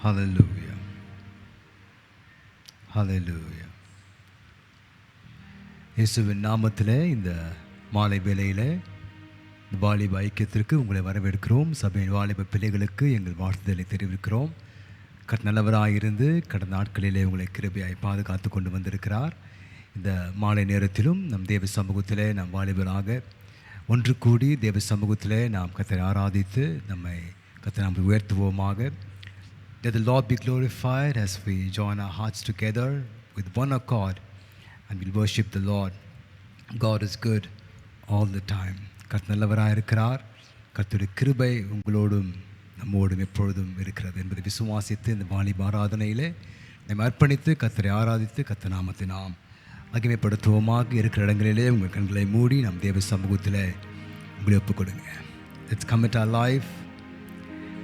Hallelujah. Hallelujah. இயேசுவின் நாமத்திலே இந்த மாலை வேளையிலே வாலிப ஐக்கியத்திற்கு உங்களை வரவேற்கிறோம். சபையின் வாலிப பிள்ளைகளுக்கு எங்கள் வாழ்த்துதலை தெரிவிக்கிறோம். நல்லவராயிருந்து கடந்த நாட்களிலே உங்களை கிருபையாய் பாதுகாத்து கொண்டு வந்திருக்கிறார். இந்த மாலை நேரத்திலும் நம் தேவ சமூகத்திலே நாம் வாலிபராக ஒன்று கூடி தேவ சமூகத்திலே நாம் கர்த்தரை ஆராதித்து நம்மை கர்த்தரை நாம் உயர்த்துவோமாக. Let the Lord be glorified as we join our hearts together with one accord and we'll worship the Lord. God is good all the time. கர்த்தர் நல்லவராக இருக்கிறார். கர்த்தருடைய கிருபை உங்களோடும் நம்மோடும் எப்பொழுதும் இருக்கிறது என்பதை விசுவாசித்து இந்த வாலிப ஆராதனையிலே நம்ம அர்ப்பணித்து கர்த்தரை ஆராதித்து கர்த்தர் நாமத்தை நாம் மகிமைப்படுத்துவோமாக. இருக்கிற இடங்களிலே உங்கள் கண்களை மூடி நம் தேவ சமூகத்தில் உங்களை ஒப்புக் கொடுங்க. Let's commit our life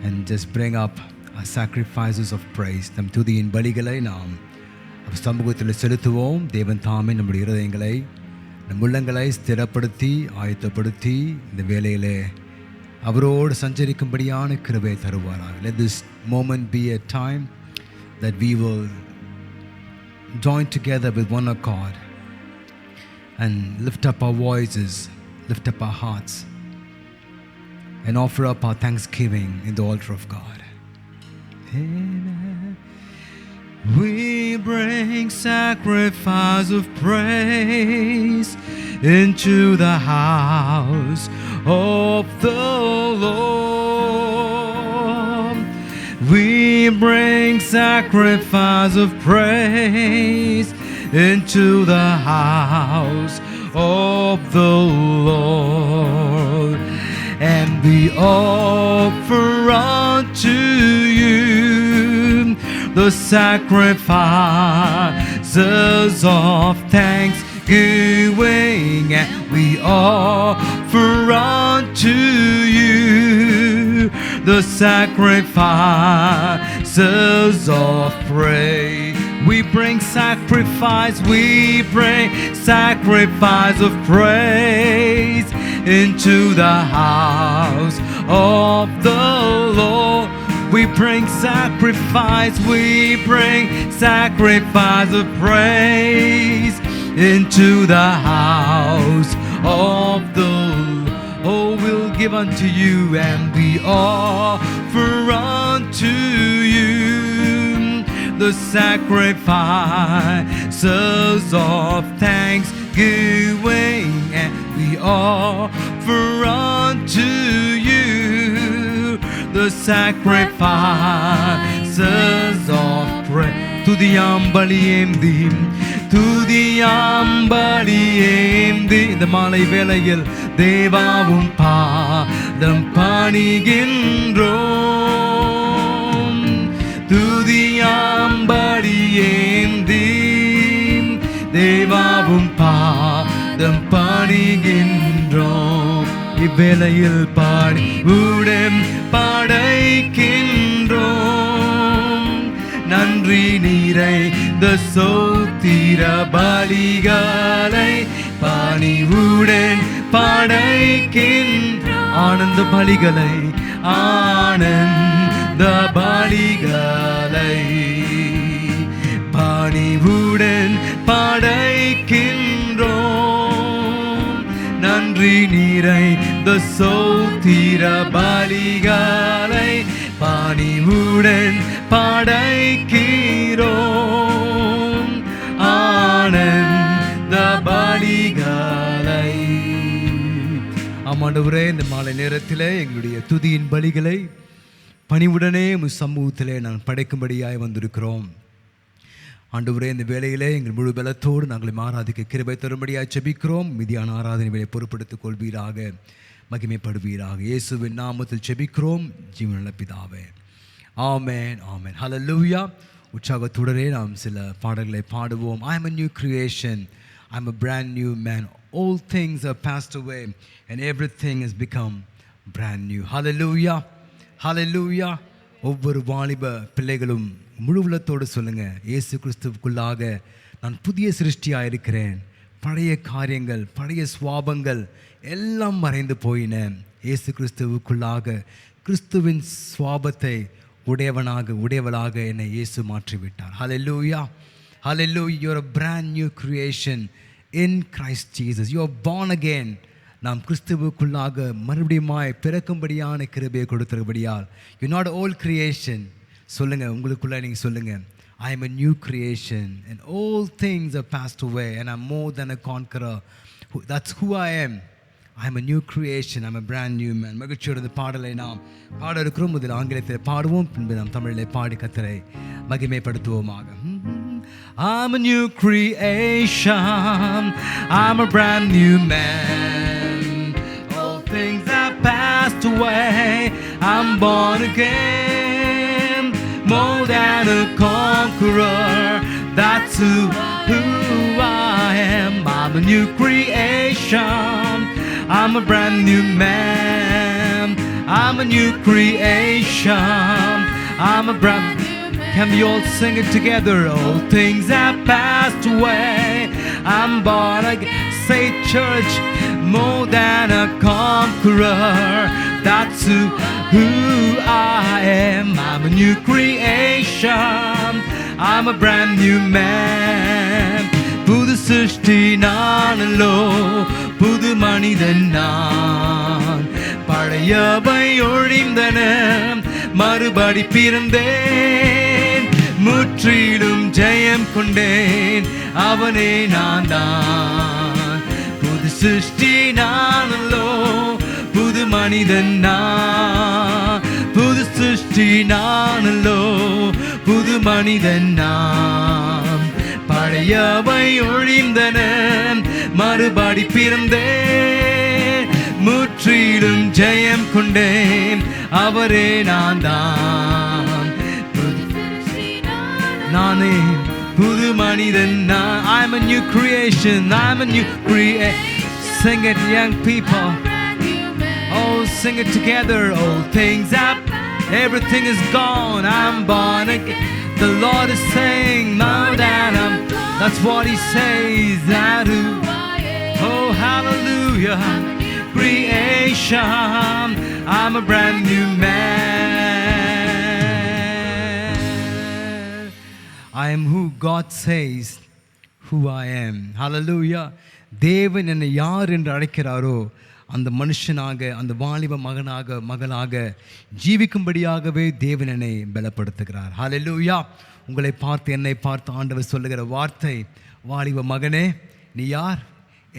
and just bring up our sacrifices of praise. நம் துதியின் பலிகளை நாம் சமூகத்தில் செலுத்துவோம். தேவன் தாமே நம்முடைய இருதயங்களை நம் உள்ளங்களை ஸ்திரப்படுத்தி ஆயத்தப்படுத்தி இந்த வேளையிலே அவரோடு சஞ்சரிக்கும்படியான கிருபை தருவாராக. Let this moment be a time that we will join together with one accord and lift up our voices, lift up our hearts and offer up our thanksgiving in the altar of God. Amen. We bring sacrifice of praise into the house of the Lord. We bring sacrifice of praise into the house of the Lord. And we offer unto you the sacrifices of thanksgiving, and we offer unto you the sacrifices of praise. We bring sacrifice of praise into the house of the Lord. We bring sacrifice of praise into the house of the Lord. Oh, we'll give unto you and we offer unto you the sacrifices of thanksgiving, and we offer unto you the sacrifices of praise. துதியாம்பலியேந்தி இந்த மாலை வேளையில் தேவாவும் பாதம் பணிகின்றோம். துதியாம்பலியேந்தி தேவாவும் பாதம் பணிகின்றோம். இவ்வேளையில் பாடி உடன் படைக்கின்றோம். நன்றி நிறைந்த சோத்திர பலிகளை பணிவுடன் படைக்கின்றோம். ஆனந்த பலிகளை பணிவுடன் படைக்கின்றோம். நன்றி நிறைந்த சோத்திர பலிகளை பணிவுடன் படைக்கிறோம். ஆனந்த பலிகளை. ஆமாண்டவரே, இந்த மாலை நேரத்திலே எங்களுடைய துதியின் பலிகளை பணிவுடனே சமூகத்திலே நான் படைக்கும்படியாய் வந்திருக்கிறோம். ஆண்டவரே, இந்த வேளையிலே எங்கள் முழு பலத்தோடு நாங்கள் ஆராதிக்க கிருபை தரும்படியாக ஜெபிக்கிறோம். மீதியான ஆராதனை வேலை பொறுப்படுத்திக் கொள்வீராக, மகிமைப்படுவீராக. இயேசுவின் நாமத்தில் ஜெபிக்கிறோம் ஜீவனுள்ள பிதாவே, ஆமென், ஆமென். ஹல்லேலூயா. உற்சாகத்துடனே நாம் சில பாடல்களை பாடுவோம். I am a new creation, I am a brand new man, all things are passed away and everything has become brand new. ஹல்லேலூயா, ஹல்லேலூயா. ஒவ்வொரு வாலிப பிள்ளைகளும் முழு உள்ளத்தோடு சொல்லுங்க, இயேசு கிறிஸ்துவுக்குள்ளாக நான் புதிய சிருஷ்டியாக இருக்கிறேன். பழைய காரியங்கள், பழைய சுவாபங்கள் எல்லாம் மறைந்து போயின. இயேசு கிறிஸ்துவுக்குள்ளாக கிறிஸ்துவின் சுவாபத்தை உடையவளாக என்னை இயேசு மாற்றிவிட்டார். Hallelujah. Hallelujah. You're a brand new creation in Christ Jesus. You're born again. நாம் கிறிஸ்துவுக்குள்ளாக மறுபடியுமாய் பிறக்கும்படியான கிருபையை கொடுத்தபடியால் you're not old creation. சொல்லுங்க, உங்களுக்குள்ள நீங்கள் சொல்லுங்க, I am a new creation and all things are passed away and I'm more than a conqueror. That's who I am. I am a new creation. I'm a brand new man. மகிழ்ச்சியோட இந்த பாடலை நாம் பாட இருக்கிறோம். முதல் ஆங்கிலத்தில் பாடுவோம், பின்பு நாம் தமிழிலே பாடி கர்த்தரை மகிமைப்படுத்துவோமாக. I'm a new creation. I'm a brand new man. All things have passed away. I'm born again. More than a conqueror. That's who I am. I'm a new creation. I'm a brand new man. I'm a new creation. I'm a brand. Can we all sing it together? All things have passed away. I'm born again. Say, church, more than a conqueror. That's who I am. I'm a new creation. I'm a brand new man. புது சிருஷ்டி நானல்லோ, புது மனிதன் நான். பழையவை ஒழிந்தன, மறுபடி பிறந்தேன். முற்றிலும் ஜெயம் கொண்டேன், அவனே நான் தான். புது சிருஷ்டி நானல்லோ, புது மனிதன் நான். புது சிருஷ்டி நானல்லோ, புது மனிதன் நான். பழையவை ஒழிந்தன, மறுபடி பிறந்தேன். முற்றிலும் ஜெயம் கொண்டேன், அவரே நான் தான். நானே புது மனிதன் நான். I'm a new creation. I'm a new creation. Sing it, young people. Oh, sing it together. All things up, everything is gone. I'm born again. The Lord is saying, now that I'm. That's what He says. That who. Oh, hallelujah. Creation. I'm a brand new man. I am who God says who I am. Hallelujah. தேவன் என்னை யார் என்று அழைக்கிறாரோ அந்த மனுஷனாக, அந்த வாலிப மகளாக ஜீவிக்கும்படியாகவே தேவன் என்னை பலப்படுத்துகிறார். ஹல்லேலூயா. உங்களை பார்த்து, என்னை பார்த்து ஆண்டவர் சொல்லுகிற வார்த்தை, வாலிப மகனே, நீ யார்?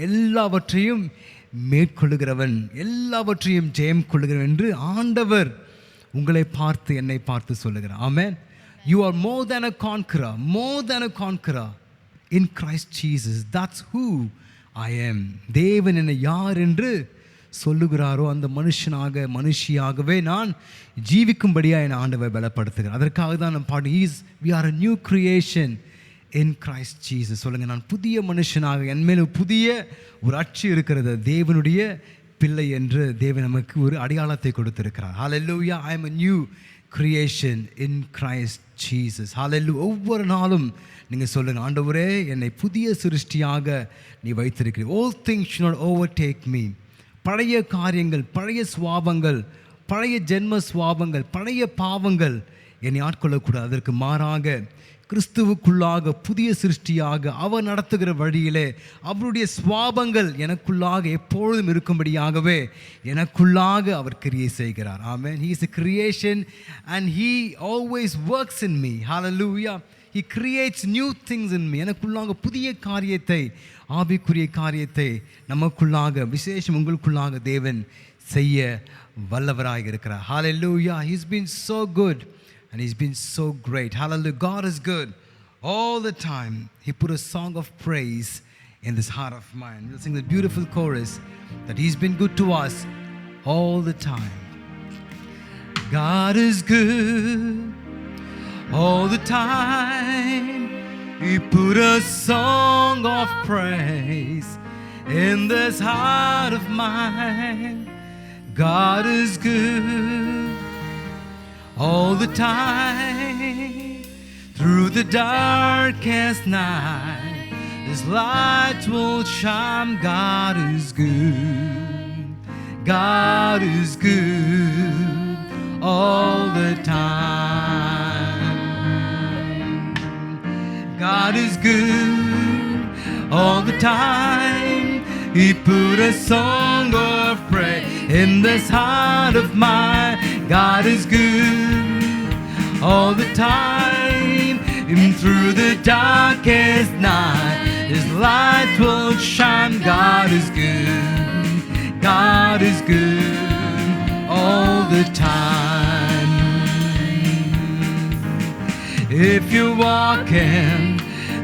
எல்லாவற்றையும் மேற்கொள்ளுகிறவன், எல்லாவற்றையும் ஜெயம் கொள்ளுகிறவன் என்று ஆண்டவர் உங்களை பார்த்து, என்னை பார்த்து சொல்லுகிறார். ஆமென். You are more than a conqueror, more than a conqueror in Christ Jesus. That's who I am. தேவன் என்னை யார் என்று சொல்லுகிறாரோ அந்த மனுஷியாகவே நான் ஜீவிக்கும்படியாக என் ஆண்டவர் பலப்படுத்துகிறார். அதற்காக தான் நம்ம பாடு, we are a new creation in Christ Jesus. சொல்லுங்க, நான் புதிய மனுஷனாக, என் மேல் புதிய ஒரு அச்சு இருக்கிறது, தேவனுடைய பிள்ளை என்று தேவன் நமக்கு ஒரு அடையாளத்தை கொடுத்திருக்கிறார். Hallelujah. I am a new creation in Christ Jesus. Hallelujah. ஒவ்வொரு நாளும் நீங்கள் சொல்லுங்கள், ஆண்டவரே என்னை புதிய சிருஷ்டியாக நீ வைத்திருக்கிறீர். All things should not overtake me. பழைய காரியங்கள், பழைய சுவாபங்கள், பழைய ஜென்ம சுவாபங்கள், பழைய பாவங்கள் என்னை ஆட்கொள்ளக்கூடாது. அதற்கு மாறாக கிறிஸ்துவுக்குள்ளாக புதிய சிருஷ்டியாக அவர் நடத்துகிற வழியிலே அவருடைய சுவாபங்கள் எனக்குள்ளாக எப்பொழுதும் இருக்கும்படியாகவே எனக்குள்ளாக அவர் கிரியை செய்கிறார். ஆமென். He is a creation and He always works in me. Hallelujah. He creates new things in me. எனக்குள்ளாக புதிய காரியத்தை, ஆவிக்குரிய காரியத்தை நமக்குள்ளாக, விசேஷம் உங்களுக்குள்ளாக தேவன் செய்ய வல்லவராக இருக்கிறார். Hallelujah. He's been so good and He's been so great. Hallelujah. God is good all the time. He put a song of praise in this heart of mine. We'll sing the beautiful chorus that He's been good to us all the time. God is good all the time. He put a song of praise in this heart of mine. God is good all the time. Through the darkest night His light will shine. God is good. God is good all the time. God is good all the time. He put a song of praise in this heart of mine. God is good all the time. And through the darkest night, His light will shine. God is good. God is good all the time. If you're walking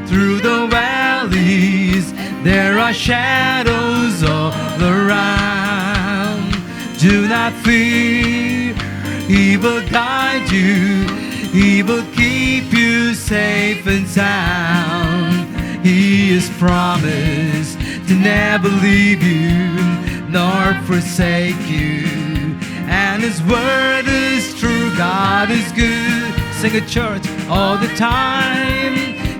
through the valleys, there are shadows all around. Do not fear, He will guide you. He will keep you safe and sound. He has promised to never leave you nor forsake you. And His word is true. God is good. Sing it, church, all the time.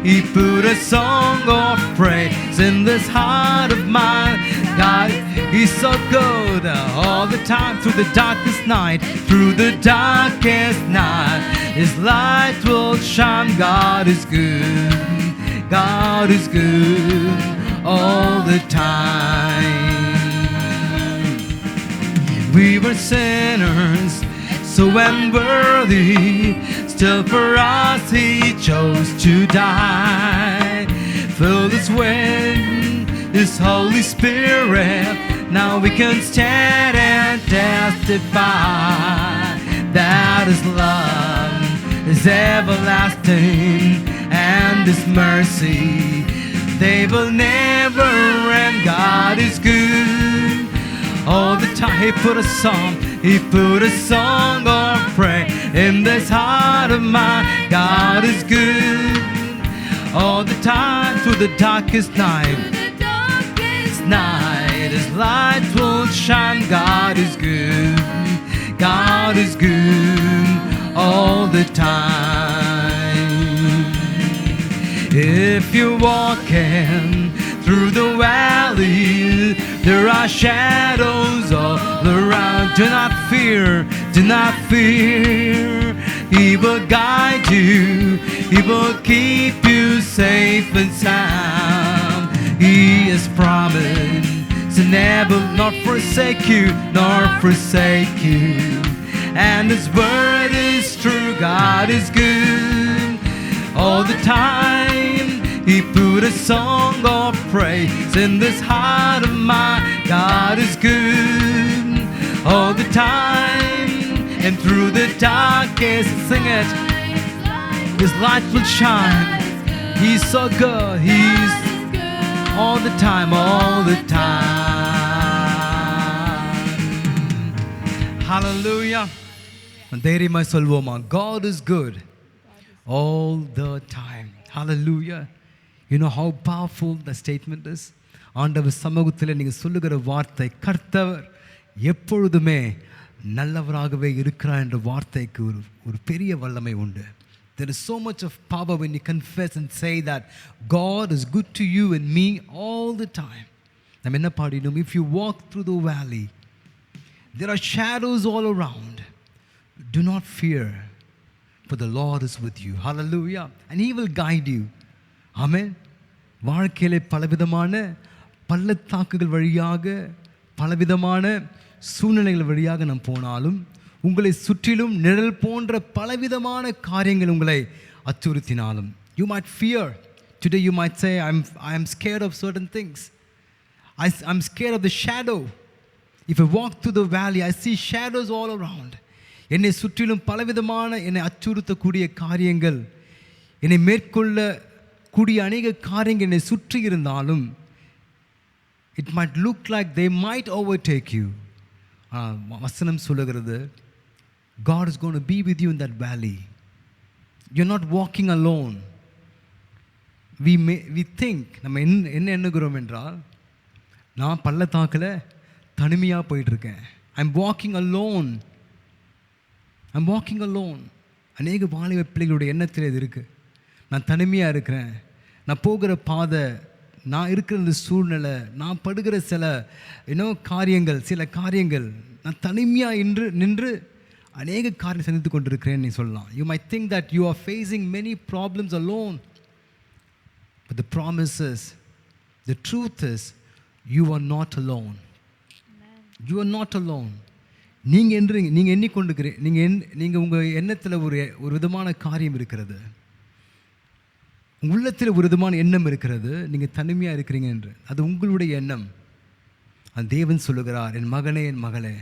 He put a song of praise in this heart of mine. God, He's so good all the time. Through the darkest night, through the darkest night, His light will shine. God is good. God is good all the time. We were sinners, so unworthy, still for us He chose to die. Filled us with His Holy Spirit, now we can stand and testify that His love is everlasting and His mercy, they will never end. God is good all the time. He put a song of praise in this heart of mine. God is good all the time. Through the darkest night, His light will shine. God is good. God is good all the time. If you're walking through the valley, there are shadows all around. Do not fear, do not fear. He will guide you. He will keep you safe and sound. He has promised to never not forsake you, nor forsake you. And His word is true. God is good all the time. He put a song of praise in this heart of mine. God is good all the time. And through the darkest, sing it, His light will shine. He's so good. He's all the time, all the time. Hallelujah. தைரியமாய் சொல்வோமா? God is good all the time. Hallelujah. You know how powerful the statement is? ஆண்டவர் சமூகத்தில் நீங்கள் சொல்லுகிற வார்த்தை, கர்த்தர் எப்பொழுதுமே நல்லவராகவே இருக்கிறார் என்ற வார்த்தைக்கு ஒரு பெரிய வல்லமை உண்டு. There is so much of power when you confess and say that God is good to you and me all the time. நம்ம என்ன பாடினோம்? If you walk through the valley, there are shadows all around. Do not fear, for the Lord is with you. Hallelujah. And He will guide you. Amen. வாழ்க்கையிலே பலவிதமான பள்ளத்தாக்குகள் வழியாக, பலவிதமான சூழ்நிலைகள் வழியாக நாம் போனாலும், உங்களை சுற்றிலும் நிழல் போன்ற பலவிதமான காரியங்கள் உங்களை அச்சுறுத்தினாலும், you might fear. Today you might say, I am scared of certain things. I'm scared of the shadow. If I walk through the valley, I see shadows all around. என்னை சுற்றிலும் பலவிதமான என்னை அச்சுறுத்தக்கூடிய காரியங்கள், என்னை மேற்கொள்ள கூடிய அநேக காரியங்கள் என்னை சுற்றி இருந்தாலும், it might look like they might overtake you. வசனம் சொல்லுகிறது, God is going to be with you in that valley. You're not walking alone. We think, நம்ம என்ன எண்ணுகிறோம் என்றால், நான் பள்ளத்தாக்கில் தனிமையாக போயிட்டுருக்கேன். I'm walking alone. அநேக வாலிப பிள்ளைகளுடைய எண்ணத்தில் இது இருக்குது. நான் தனிமையாக இருக்கிறேன், நான் போகிற பாதை, நான் இருக்கிற இந்த சூழ்நிலை, நான் படுகிற சில சில காரியங்கள், நான் தனிமையாக நின்று அநேக காரியம் சந்தித்து கொண்டிருக்கிறேன்னு நீ சொல்லலாம். You might think that you are facing many problems alone. But the promise is, the truth is, you are not alone. You are not alone. நீங்கள் எண்ணிக்கொண்டிருக்கிறீங்க, நீங்கள் உங்கள் எண்ணத்தில் ஒரு விதமான காரியம் இருக்கிறது, உள்ளத்தில் ஒரு விதமான எண்ணம் இருக்கிறது, நீங்கள் தனிமையாக இருக்கிறீங்க என்று. அது உங்களுடைய எண்ணம். அந்த தேவன் சொல்லுகிறார், என் மகனே, என் மகளே,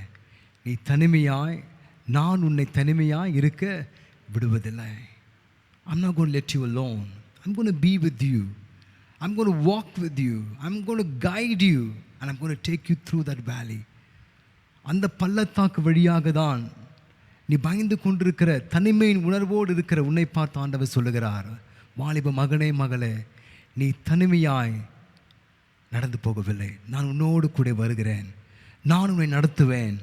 நீ தனிமையாய், நான் உன்னை தனிமையாய் இருக்க விடுவதில்லை. I'm not going to let you alone. I'm going to be with you. I'm going to walk with you. I'm going to guide you. And I'm going to take you through that valley. அந்த பள்ளத்தாக்கு வழியாக தான் நீ பயந்து கொண்டிருக்கிற தனிமையின் உணர்வோடு இருக்கிற உன்னை பார்த்து ஆண்டவர் சொல்லுகிறார், வாலிப மகனே, மகளே, நீ தனிமையாய் நடந்து போகவில்லை. நான் உன்னோடு கூட வருகிறேன். நான் உன்னை நடத்துவேன்.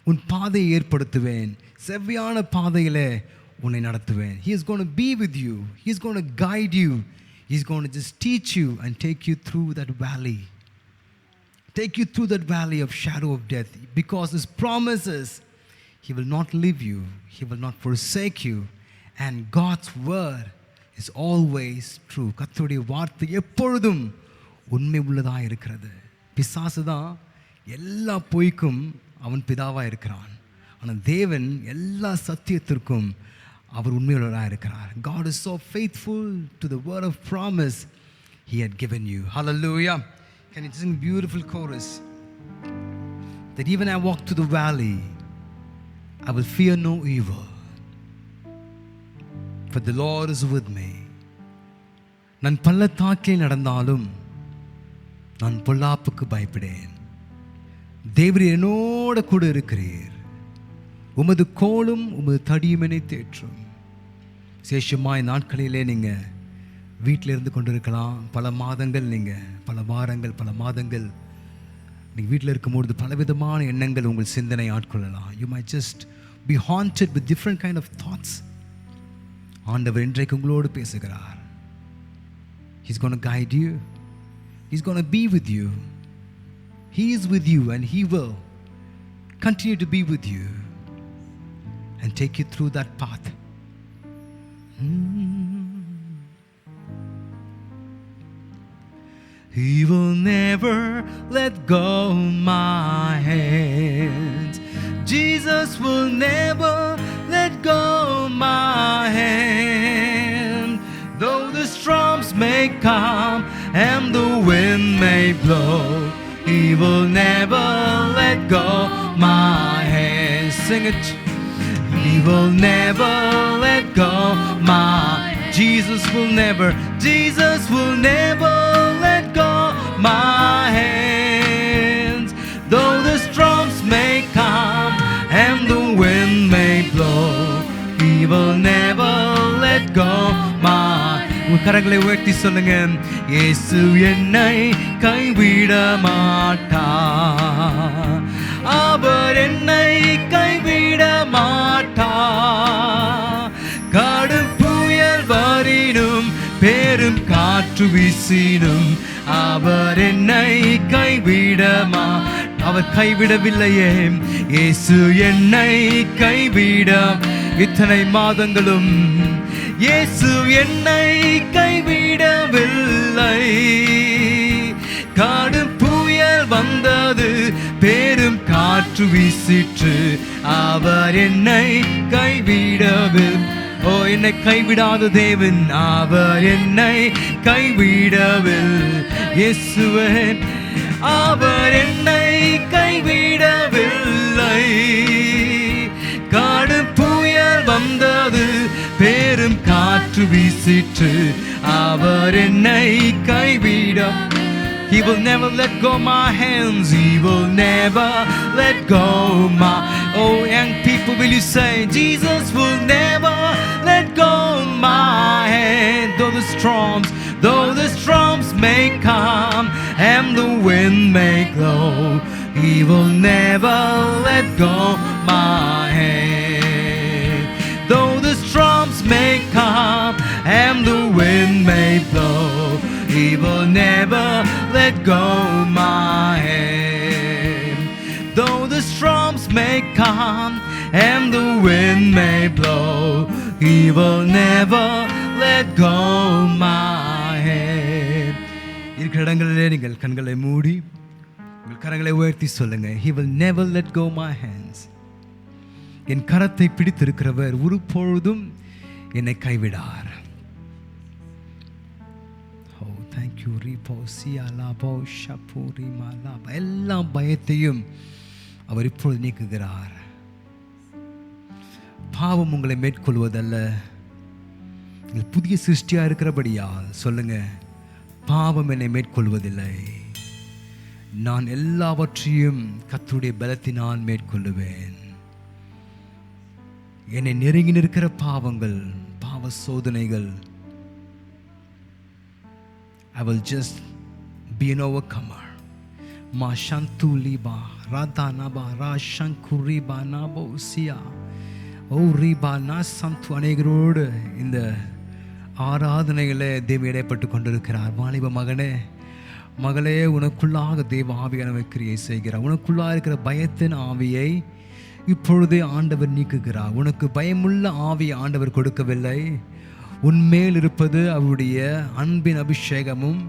உன் பாதையை ஏற்படுத்துவேன். செவ்வையான பாதையிலே உன்னை நடத்துவேன். He is going to be with you. He is going to guide you. He is going to just teach you and take you through that valley. Take you through that valley of shadow of death. Because His promises, He will not leave you. He will not forsake you. And God's word is always true. கர்த்தருடைய வார்த்தை எப்பொழுதும் உண்மை உள்ளதாக இருக்கிறது. பிசாசு தான் எல்லா பொய்க்கும் அவன் பிதாவாக இருக்கிறான். ஆனால் தேவன் எல்லா சத்தியத்திற்கும் அவர் உண்மையுள்ளவராக இருக்கிறார். God is so faithful to the word of promise He had given you. Hallelujah. Can you sing a beautiful chorus? That even I walk through the valley, I will fear no evil, for the Lord is with me. நான் பள்ளத்தாக்கில் நடந்தாலும் நான் பொல்லாப்புக்கு பயப்படேன். தேவரீர் என்னோட கூட இருக்கிறீர். உமது கோலும் உமது தடியும் என்னை தேற்றும். சேஷமாய் நாட்களிலே நீங்கள் வீட்டில் இருந்து கொண்டிருக்கலாம். பல மாதங்கள், நீங்கள் பல வாரங்கள், பல மாதங்கள் நீங்கள் வீட்டில் இருக்கும்பொழுது பலவிதமான எண்ணங்கள் உங்கள் சிந்தனை ஆட்கொள்ளலாம். You might just be haunted with different kind of thoughts. ஆண்டவர் இன்றைக்கு உங்களோடு பேசுகிறார். He's going to guide you. He's going to be with you. He is with you and He will continue to be with you and take you through that path. He will never let go my hands. Jesus will never let go my hand. Though the storms may come and the wind may blow, He will never let go my hand. Sing it. He will never let go my. Jesus will never let go my hands. Though the storms may come and the wind may blow, He will never let go my. உங்கள் கரங்களை உயர்த்தி சொல்லுங்க, இயேசு என்னை கைவிட மாட்டார். அவர் என்னை கைவிட மாட்டார். கடும் புயல் வரினும் பெரும் காற்று வீசினும் அவர் என்னை கைவிட அவர் கைவிடவில்லையே. இயேசு என்னை கைவிட இத்தனை மாதங்களும் இயேசு என்னை கைவிடவில்லை. கடும் புயல் வந்தது, பெரும் காற்று வீசிற்று, அவர் என்னை கைவிடவில்லை. ஓ, என்னை கைவிடாத தேவன், அவர் என்னை கைவிடவில்லை. இயேசுவே, அவர் என்னை கைவிடவில்லை. கடும் புயல் வந்தது, பெரும் காற்று வீசிற்று, அவர் என்னை கைவிட. He will never let go my hands. He will never let go my. Oh, young people, will you say, Jesus will never let go my hand. Though the storms may come and the wind may blow, He will never let go my hand. Though the storms may come and the wind may blow, He will never let go my hand. Though the storms may come and the wind may blow, He will never let go my hand. இருக்கிற இடங்களிலே நீங்கள் கண்களை மூடி உங்கள் கரங்களை உயர்த்தி சொல்லுங்க. He will never let go my hands. என் கரத்தை பிடித்திருக்கிறவர் ஒரு பொழுதும் என்னை கைவிடார். Oh, thank you. எல்லா பயத்தையும் அவர் இப்பொழுது நீக்குகிறார். பாவம் உங்களை மேற்கொள்வதல்ல, புதிய சிருஷ்டியா இருக்கிறபடியால் சொல்லுங்க, பாவம் என்னை மேற்கொள்வதில்லை. நான் எல்லாவற்றையும் கர்த்தருடைய பலத்தினால் மேற்கொள்ளுவேன். என்னை நெருங்கி நிற்கிற பாவங்கள், பாவ சோதனைகள், I will just be an overcomer. Ma shantu liba radana ra shankuri ba nabo sia o riba na santu அநேகரோடு இந்த ஆராதனைகளை தேவன் இடைப்பட்டு கொண்டிருக்கிறார். வாலிப மகனே, மகளே, உனக்குள்ளாக தேவ ஆவியானவர் கிரியை செய்கிறார். உனக்குள்ளாக இருக்கிற பயத்தின் ஆவியை இப்பொழுதே ஆண்டவர் நீக்குகிறார். உனக்கு பயமுள்ள ஆவியை ஆண்டவர் கொடுக்கவில்லை. உன்மேல் இருப்பது அவருடைய அன்பின் அபிஷேகமும்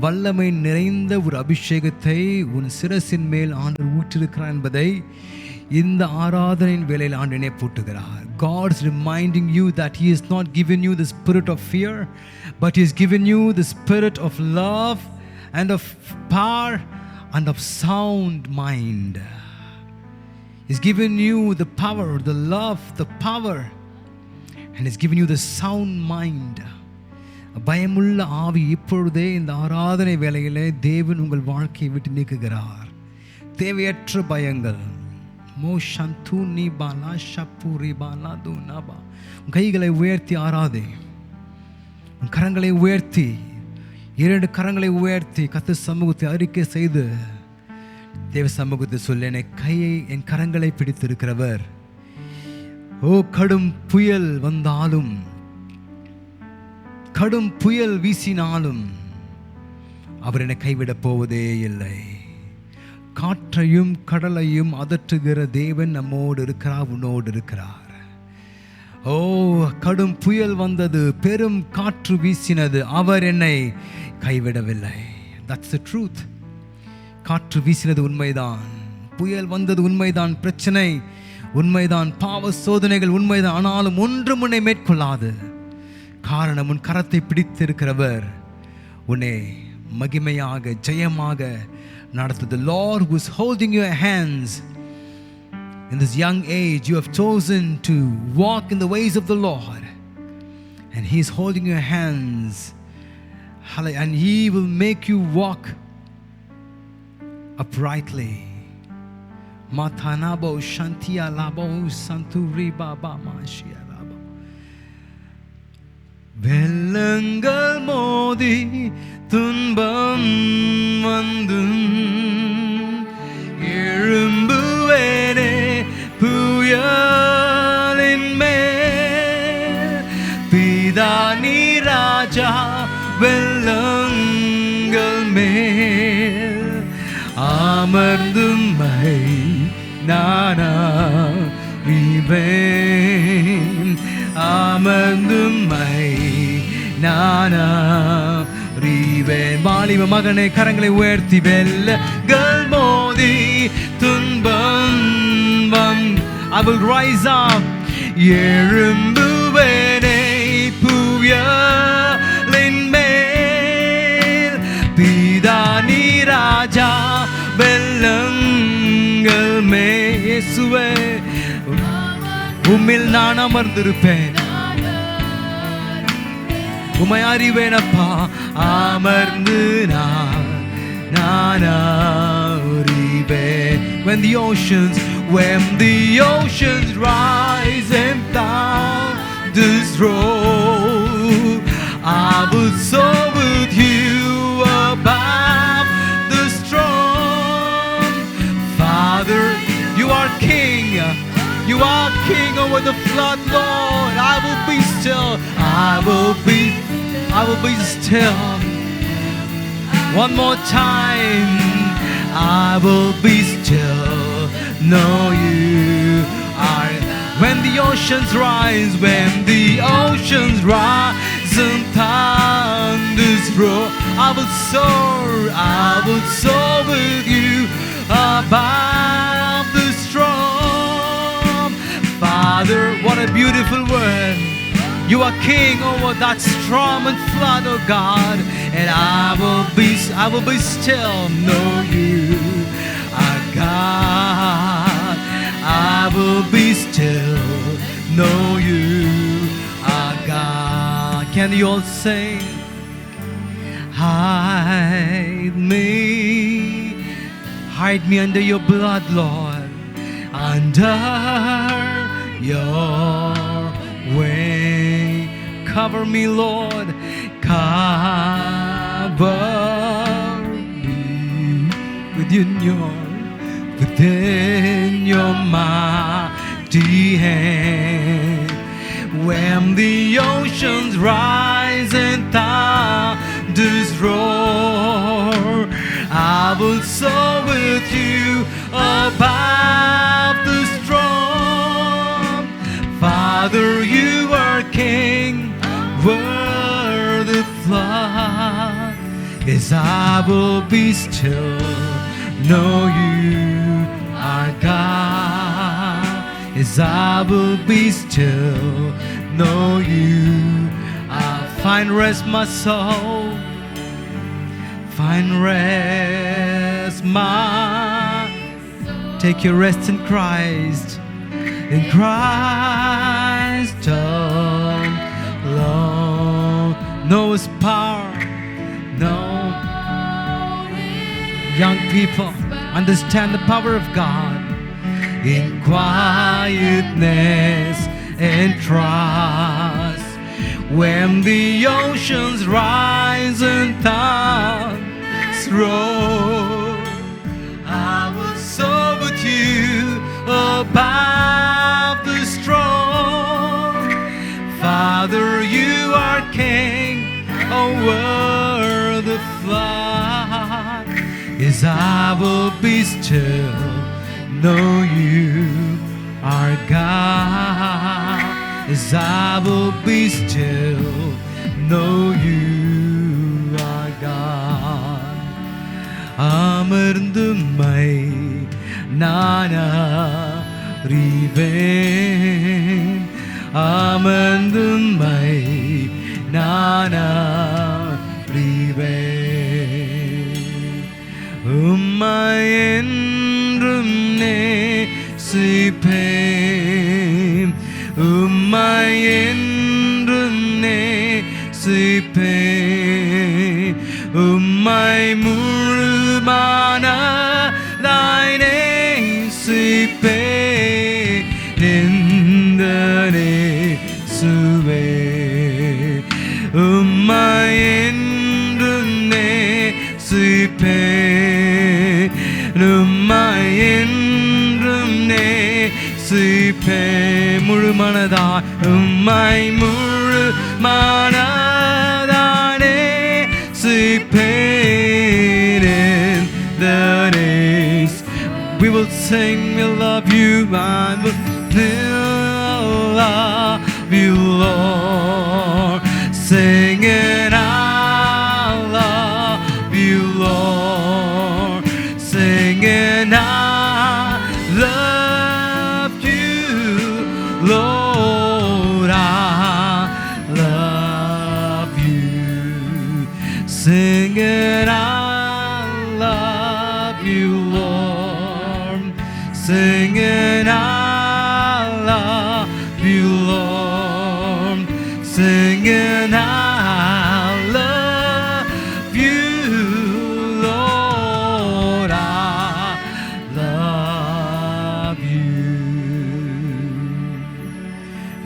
வல்லமை நிறைந்த ஒரு அபிஷேகத்தை உன் சிரசின் மேல் ஆண்டவர் ஊற்றிருக்கிறார் என்பதை இந்த ஆராதனையின் வேளையில் ஆண்டு நினைப்பூட்டுகிறார். God is reminding you that He has not given you the spirit of fear, but He has given you the spirit of love and of power and of sound mind. He's given you the power, the love, the power, and He's given you the sound mind. பயமுள்ள ஆவி இப்பொழுதே இந்த ஆராதனை வேளையிலே தேவன் உங்கள் வாழ்க்கையை விட்டு நீக்குகிறார். தேவையற்ற பயங்கள், கைகளை உயர்த்தி ஆராதே. உன் கரங்களை உயர்த்தி, 2 கரங்களை உயர்த்தி கர்த்தர் சமூகத்தை அறிக்கை செய்து தேவ சமூகத்தை சொல்ல, என் கரங்களை பிடித்திருக்கிறவர். ஓ, கடும் புயல் வந்தாலும், கடும் புயல் வீசினாலும் அவர் என்னை கைவிடப் போவதே இல்லை. காற்றையும் கடலையும் அதற்றுகிற தேவன் நம்மோடு இருக்கிறார், உன்னோடு இருக்கிறார். ஓ, கடும் புயல் வந்தது, பெரும் காற்று வீசினது, அவர் என்னை கைவிடவில்லை. That's the truth. காற்று வீசினது உண்மைதான், புயல் வந்தது உண்மைதான், பிரச்சனை உண்மைதான், பாவ சோதனைகள் உண்மைதான். ஆனாலும் ஒன்றும் உன்னை மேற்கொள்ளாது. காரணம், உன் கரத்தை பிடித்திருக்கிறவர் உன்னை மகிமையாக ஜெயமாக நடத்து. The Lord who is holding your hands in this young age, you have chosen to walk in the ways of the Lord, and He is holding your hands, and He will make you walk uprightly. Mathanabo shantia labo santuri baba mashia labo. வெள்ளங்கள் மோதி துன்பம் வந்தும் எழும்புவேனே புயலின் மேல். பிதா நீ ராஜா வெள்ளங்கள் மேல் அமர்ந்துமை நானாரிவேன். அமர்ந்துமை நானாரிவேன். வாலிப மகனே, கரங்களை உயர்த்தி, வெள்ளங்கள் மோதி துன்பம் I will rise up. எழும்புவேனே புயலின் மேல். பிதா நீ ராஜா வெள்ளங்கள் மேல். இயேசுவே, உம்மில் நான் அமர்ந்திருப்பேன், உம்மை அறிவேனப்பா. அமர்ந்து நான் அறிவேன். When the oceans rise and thunders roll, I will soar with you above the storm. Father, you are King. You are King over the flood, Lord. I will be still. I will be still. One more time. I will be still. Know you are. When the oceans rise, and thunders roar, I will soar with you above the storm. Father, what a beautiful word. You are king over that storm and flood, oh God. And I will be still, know you are God. I will be still, know you are God. Can you all sing? Hide me under your blood, Lord, under your wing. Cover me, Lord, cover me within your mighty hand. When the oceans rise and thunders roar, I will soar with you above the storm. Father, you are King over the flood. Yes, I will be still, know you are God. Yes, I will be still, know you. I'll find rest, my soul. Find rest, my. Take your rest in Christ. In Christ alone. Know His power. No. Young people, understand the power of God. In quietness and trust. When the oceans rise and thunders roar, I will soar with you above the storm. Father, you are King over the flood. Yes, I will be still, know you are God. Yes, I will be still, know you are God. Amarந்து மை நானறிவேன். அமர்ந்து மை நானறிவேன். உம்மை என்றும் நேசிப்பேன். உம்மை என்றும் நேசிப்பேன். உம்மை முழு மனதாய் நேசிப்பேன். இந்த நேசுவே உம்மை என்றும் நேசிப்பேன். உம்மை என்றும் நேசிப்பேன். முழு மனதாய் உம்மை முழு மனதாய் நேசிப்பேன். In the days we will sing, we love you, and we'll love you, Lord. Singing, I love you, Lord. Singing, I love you, Lord. I love you. Singing, I love you, Lord. Singing, I love you, Lord. Singing, I love you, Lord. I love you.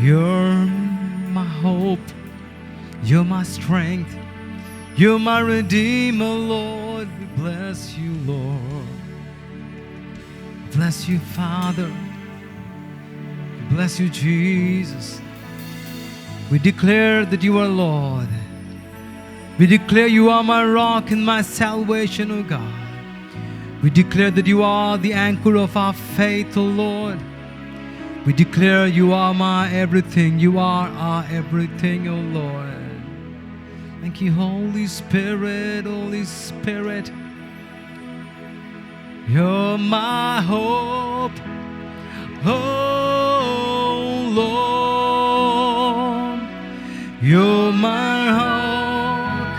You're my hope. You're my strength. You're my Redeemer, Lord. We bless you, Lord. Bless you, Father. Bless you, Jesus. We declare that you are Lord. We declare you are my rock and my salvation, O God. We declare that you are the anchor of our faith, O Lord. We declare you are my everything. You are our everything, O Lord. Thank you, Holy Spirit, Holy Spirit. You're my hope, oh Lord. You're my rock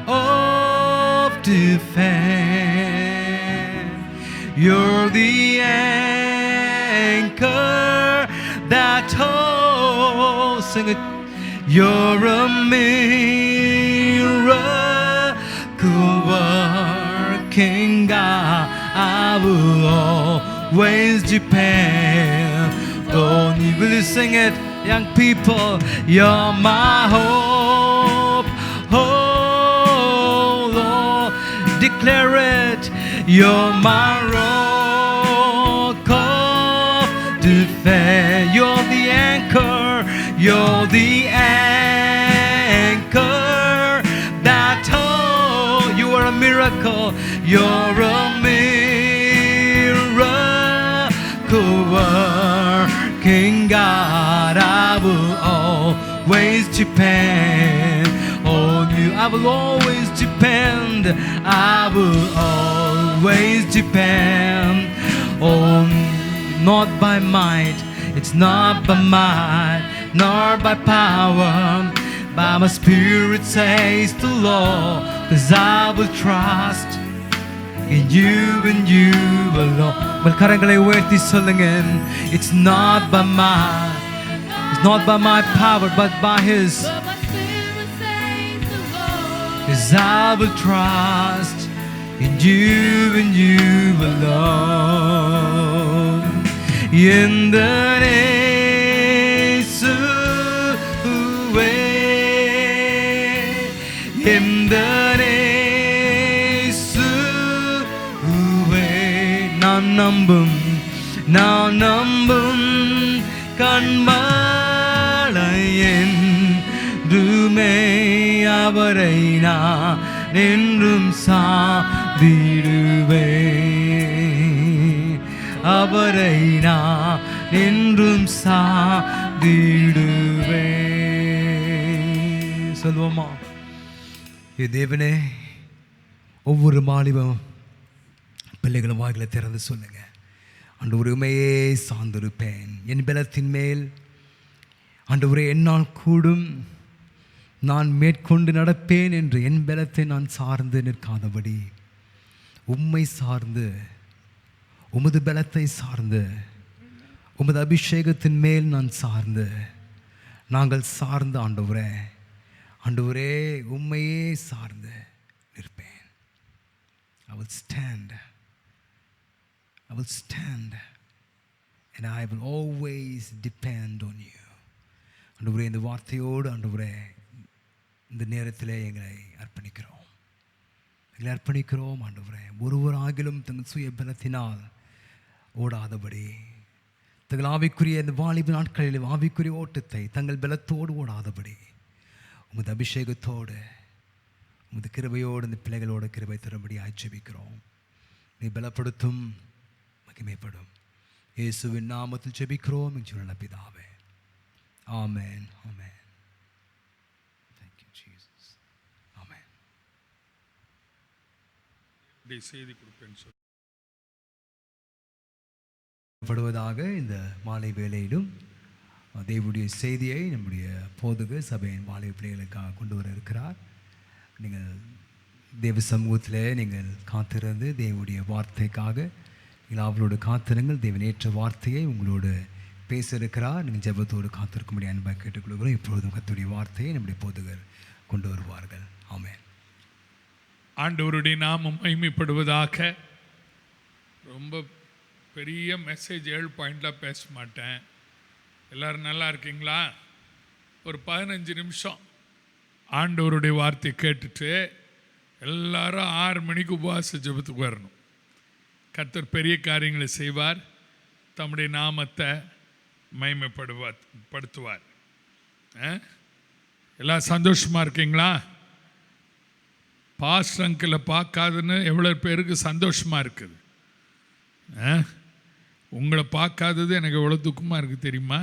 of defense. You're the anchor that holds. Sing it. You're a miracle working God. I will always depend on you. Will you sing it, young people? You're my hope, oh Lord. Declare it. You're my rock of defense. You're the anchor. You're the anchor that holds. You are a miracle. You're a miracle working God. I will always depend on you. I will always depend. I will always depend on, not by might, it's not by might, nor by power, by my spirit, says the Lord. 'Cause I will trust in you and you alone. Well, கரங்களை உயர்த்தி சொல்லுங்க. It's not by might, it's not by my power, but by His. 'Cause I will trust in you and you alone. In the in the நான் நம்பும் கண்மலையன் துமே அவரை நான் என்றும் சாதிடுவேன். அவரை நான் என்றும் சாதிடுவேன். சொல்லுவோமா? தேவனே, ஒவ்வொரு மாலிபம் பிள்ளைகளும் வாயில திறந்து சொல்லுங்க. ஆண்டவரே, உம்மையே சார்ந்திருப்பேன். என் பலத்தின் மேல் ஆண்டவரே என்னால் கூடும், நான் மேற்கொண்டு நடப்பேன் என்று என் பலத்தை நான் சார்ந்து நிற்காதபடி உம்மை சார்ந்து, உமது பலத்தை சார்ந்து, உமது அபிஷேகத்தின் மேல் நான் சார்ந்து, நாங்கள் சார்ந்து ஆண்டவரே உம்மையே சார்ந்து நிற்பேன். I will stand and I will always depend on you. ஆண்டவரே, இந்த வார்த்தையோடு ஆண்டவரே இந்த நேரத்திலே எங்களை அர்ப்பணிக்கிறோம் ஆண்டவரே. ஒருவராகிலும் தங்கள் சுய பலத்தினால் ஓடாதபடி, தங்கள் ஆவிக்குரிய இந்த வாலிப நாட்களில் ஆவிக்குரிய ஓட்டத்தை தங்கள் பலத்தோடு ஓடாதபடி உமது அபிஷேகத்தோடு, உமது கிருபையோடு இந்த பிள்ளைகளோட கிருபை தரும்படி ஜெபிக்கிறோம். நீ பலப்படுத்தும், மகிமைப்படும். இயேசுவின் நாமத்தில் ஜெபிக்கிறோம் எங்கள் நல்ல பிதாவே. ஆமென், ஆமென். Thank you Jesus. ஆமென். செய்தி கொடுப்பேன்னு சொல்லி படுவதாக இந்த மாலை வேளையிலும் தேவனுடைய செய்தியை நம்முடைய போதகர் சபையின் மாலை பிள்ளைகளுக்காக கொண்டு வர இருக்கிறார். நீங்கள் தேவ சமூகத்தில் நீங்கள் காத்திருந்து தேவனுடைய வார்த்தைக்காக நீங்கள் அவளோடு காத்திருங்கள். தேவன் ஏற்ற வார்த்தையை உங்களோடு பேச இருக்கிறார். நீங்கள் ஜெபத்தோடு காத்திருக்கும்படி அன்பாக கேட்டுக்கொள்கிறோம். இப்பொழுதும் கர்த்தருடைய வார்த்தையை நம்முடைய போதகர் கொண்டு வருவார்கள். ஆமென். ஆண்டவருடைய நாமம் மகிமைப்படுவதாக. ரொம்ப பெரிய மெசேஜ் 7 பாயிண்டில் பேச மாட்டேன். எல்லோரும் நல்லா இருக்கீங்களா? ஒரு 15 நிமிஷம் ஆண்டவருடைய வார்த்தையை கேட்டுட்டு எல்லாரும் 6 மணிக்கு உபவாச ஜெபத்துக்கு வரணும். கர்த்தர் பெரிய காரியங்களை செய்வார், தம்முடைய நாமத்தை மகிமைப்படுத்துவார். எல்லாம் சந்தோஷமாக இருக்கீங்களா? பாஸ்டர் அங்கிளை பார்க்காதுன்னு எவ்வளோ பேருக்கு சந்தோஷமாக இருக்குது. உங்களை பார்க்காதது எனக்கு எவ்வளோ துக்கமாக இருக்குது தெரியுமா?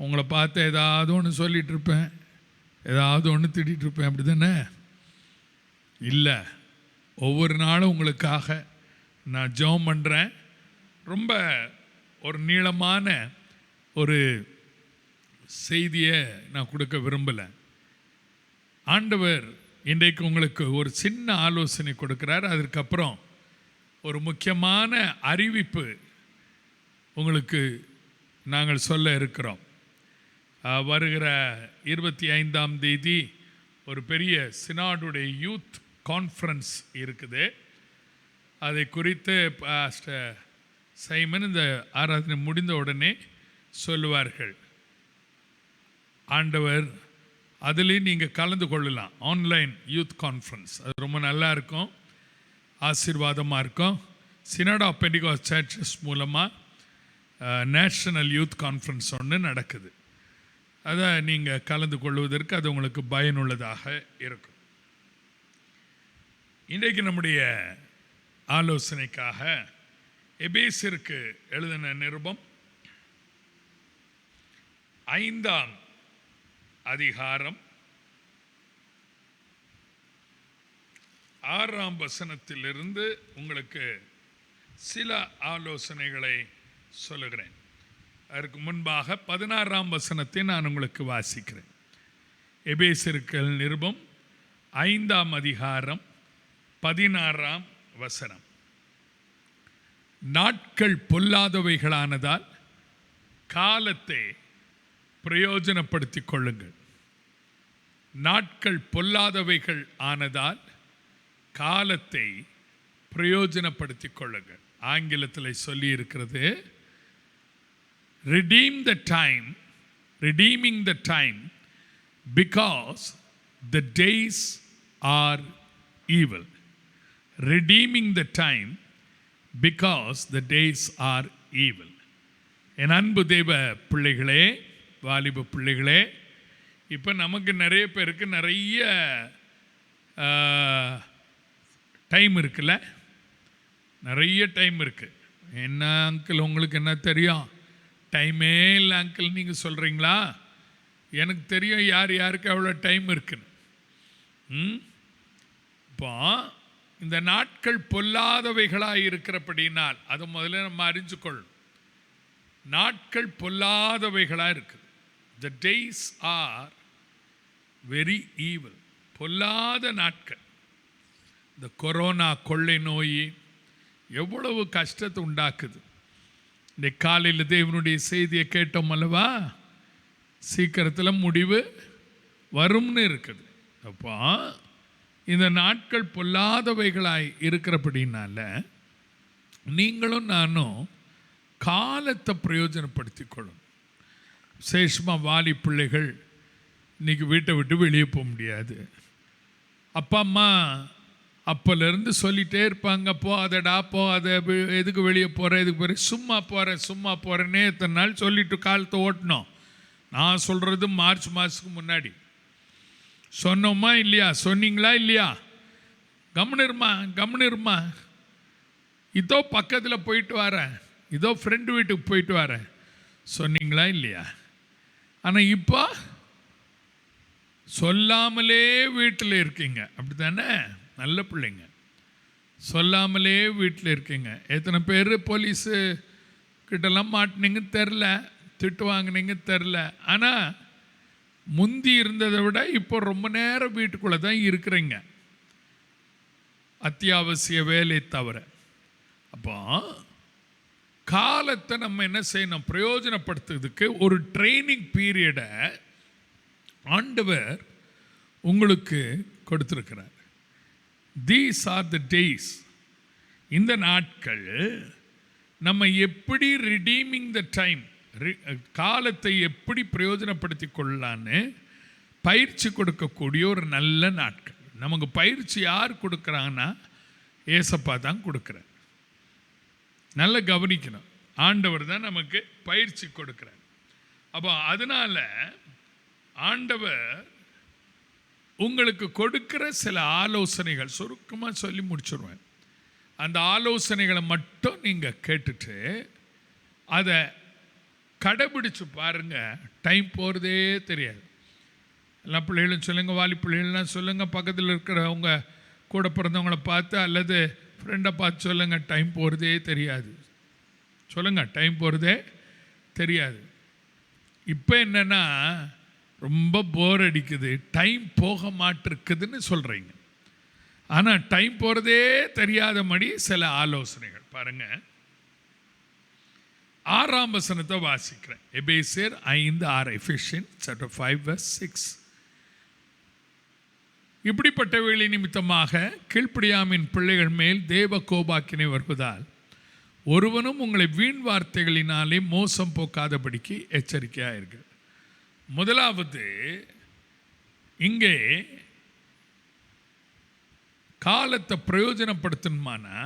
உங்களை பார்த்து ஏதாவது ஒன்று சொல்லிகிட்டு இருப்பேன், ஏதாவது ஒன்று திட்டிகிட்டு இருப்பேன், அப்படி தானே? இல்லை, ஒவ்வொரு நாளும் உங்களுக்காக நான் ஜெபம் பண்ணுறேன். ரொம்ப ஒரு நீளமான ஒரு செய்தியை நான் கொடுக்க விரும்பலை. ஆண்டவர் இன்றைக்கு உங்களுக்கு ஒரு சின்ன ஆலோசனை கொடுக்குறார். அதற்கப்புறம் ஒரு முக்கியமான அறிவிப்பு உங்களுக்கு நாங்கள் சொல்ல இருக்கிறோம். வருகிற 25ஆம் தேதி ஒரு பெரிய சினாடுடைய யூத் கான்ஃபரன்ஸ் இருக்குது. அதை குறித்து பாஸ்டர் சைமன் இந்த ஆராதனை முடிந்த உடனே சொல்லுவார்கள். ஆண்டவர் அதுலேயும் நீங்கள் கலந்து கொள்ளலாம். ஆன்லைன் யூத் கான்ஃபரன்ஸ், அது ரொம்ப நல்லா இருக்கும், ஆசீர்வாதமாக இருக்கும். சினட் ஆஃப் பெண்டிகாஸ்ட் சர்ச்சஸ் மூலமாக நேஷனல் யூத் கான்ஃபரன்ஸ் ஒன்று நடக்குது. அதை நீங்கள் கலந்து கொள்வதற்கு அது உங்களுக்கு பயனுள்ளதாக இருக்கும். இன்றைக்கு நம்முடைய ஆலோசனைக்காக எபேசியருக்கு எழுதின நிருபம் 5ஆம் அதிகாரம் 6ஆம் வசனத்திலிருந்து உங்களுக்கு சில ஆலோசனைகளை சொல்லுகிறேன். அதற்கு முன்பாக 16ஆம் வசனத்தை நான் உங்களுக்கு வாசிக்கிறேன். எபேசியருக்கு நிருபம் 5ஆம் அதிகாரம் 16ஆம் வசனம். நாட்கள் பொல்லாதவைகளானதால் காலத்தை பிரயோஜனப்படுத்திக் கொள்ளுங்கள். நாட்கள் பொல்லாதவைகள் ஆனதால் காலத்தை பிரயோஜனப்படுத்திக் கொள்ளுங்கள். ஆங்கிலத்தில் சொல்லி இருக்கிறது, redeeming the time because the days are evil. Redeeming the time because the days are evil. என் அன்பு தெய்வ பிள்ளைகளே, வாலிப பிள்ளைகளே, இப்போ நமக்கு நிறைய பேருக்கு நிறைய டைம் இருக்குல்ல, நிறைய டைம் இருக்குது. என்ன அங்கிள் உங்களுக்கு என்ன தெரியும்? டைமே இல்லை அங்கிள் நீங்கள் சொல்கிறீங்களா? எனக்கு தெரியும் யார் யாருக்கு எவ்வளோ டைம் இருக்குன்னு. இப்போ இந்த நாட்கள் பொல்லாதவைகளாக இருக்கிறபடினால் அதை முதல்ல நம்ம அறிஞ்சுக்கொள்ளணும். நாட்கள் பொல்லாதவைகளாக இருக்குது. The days are very evil. பொல்லாத நாட்கள். இந்த கொரோனா கொள்ளை நோய் எவ்வளவு கஷ்டத்தை உண்டாக்குது. இந்த காலையில் தேவனுடைய செய்தியை கேட்டோம் அல்லவா, சீக்கிரத்தில் முடிவு வரும்னு இருக்குது. அப்போ இந்த நாட்கள் பொல்லாதவைகளாய் இருக்கிறபடினால நீங்களும் நானும் காலத்தை பிரயோஜனப்படுத்திக் கொள்ளும். விசேஷமாக வாலி பிள்ளைகள் இன்றைக்கி வீட்டை விட்டு வெளியே போக முடியாது. அப்பா அம்மா அப்போலேருந்து சொல்லிகிட்டே இருப்பாங்க, போகாதடா போகாத, எதுக்கு வெளியே போகிற, எதுக்கு போகிற, சும்மா போகிறேன்னே எத்தனை நாள் சொல்லிட்டு காலத்தை ஓட்டணும். நான் சொல்கிறது மார்ச் மாதத்துக்கு முன்னாடி சொன்னோமா இல்லையா? சொன்னீங்களா இல்லையா? கம்முனிருமா, இதோ பக்கத்தில் போயிட்டு வரேன், இதோ ஃப்ரெண்டு வீட்டுக்கு போயிட்டு வரேன், சொன்னீங்களா இல்லையா? ஆனால் இப்போ சொல்லாமலே வீட்டில் இருக்கீங்க, அப்படி தானே? நல்ல பிள்ளைங்க, சொல்லாமலே வீட்டில் இருக்கீங்க. எத்தனை பேர் போலீஸு கிட்டலாம் மாட்டினீங்கன்னு தெரில, திட்டு வாங்கினீங்க தெரில. ஆனால் முந்தி இருந்ததை விட இப்போ ரொம்ப நேரம் வீட்டுக்குள்ளே தான் இருக்கிறீங்க, அத்தியாவசிய வேலை தவிர. அப்போ காலத்தை நம்ம என்ன செய்யணும்? பிரயோஜனப்படுத்துறதுக்கு ஒரு ட்ரைனிங் பீரியடை ஆண்டவர் உங்களுக்கு கொடுத்துருக்கிறார். These are the days. இந்த நாட்கள் நம்ம எப்படி ரிடீமிங் த டைம், காலத்தை எப்படி பிரயோஜனப்படுத்தி கொள்ளலான்னு பயிற்சி கொடுக்கக்கூடிய ஒரு நல்ல நாட்கள். நமக்கு பயிற்சி யார் கொடுக்குறாங்கன்னா ஏசப்பா தான் கொடுக்குறார். நல்லா கவனிக்கணும், ஆண்டவர் தான் நமக்கு பயிற்சி கொடுக்குறார். அப்போ அதனால் ஆண்டவர் உங்களுக்கு கொடுக்கிற சில ஆலோசனைகள் சுருக்கமாக சொல்லி முடிச்சுடுவேன். அந்த ஆலோசனைகளை மட்டும் நீங்கள் கேட்டுட்டு அதை கடைபிடிச்சு பாருங்க, டைம் போகிறதே தெரியாது. எல்லா பிள்ளைகளும் சொல்லுங்கள், வாலி பிள்ளைகள்லாம் சொல்லுங்கள், பக்கத்தில் இருக்கிறவங்க கூட பிறந்தவங்கள பார்த்து அல்லது ஃப்ரெண்டை பார்த்து சொல்லுங்கள், டைம் போகிறதே தெரியாது. சொல்லுங்கள், டைம் போகிறதே தெரியாது. இப்போ என்னென்னா ரொம்ப போர் அடிக்குது, டைம் போக மாட்டிருக்குதுன்னு சொல்கிறீங்க. ஆனால் டைம் போகிறதே தெரியாதபடி சில ஆலோசனைகள் பாருங்கள். 6ஆம் வசனத்தை வாசிக்கிறேன். எபேசியர் 5:6, எபேசியன்ஸ் chapter 5 verse 6. இப்படிப்பட்ட வேலை நிமித்தமாக கீழ்ப்படியாமின் பிள்ளைகள் மேல் தேவ கோபாக்கினை வருவதால் ஒருவனும் உங்களை வீண் வார்த்தைகளினாலே மோசம் போக்காதபடிக்கு எச்சரிக்கையாக இருக்கு. முதலாவது, இங்கே காலத்தை பிரயோஜனப்படுத்தணுமானா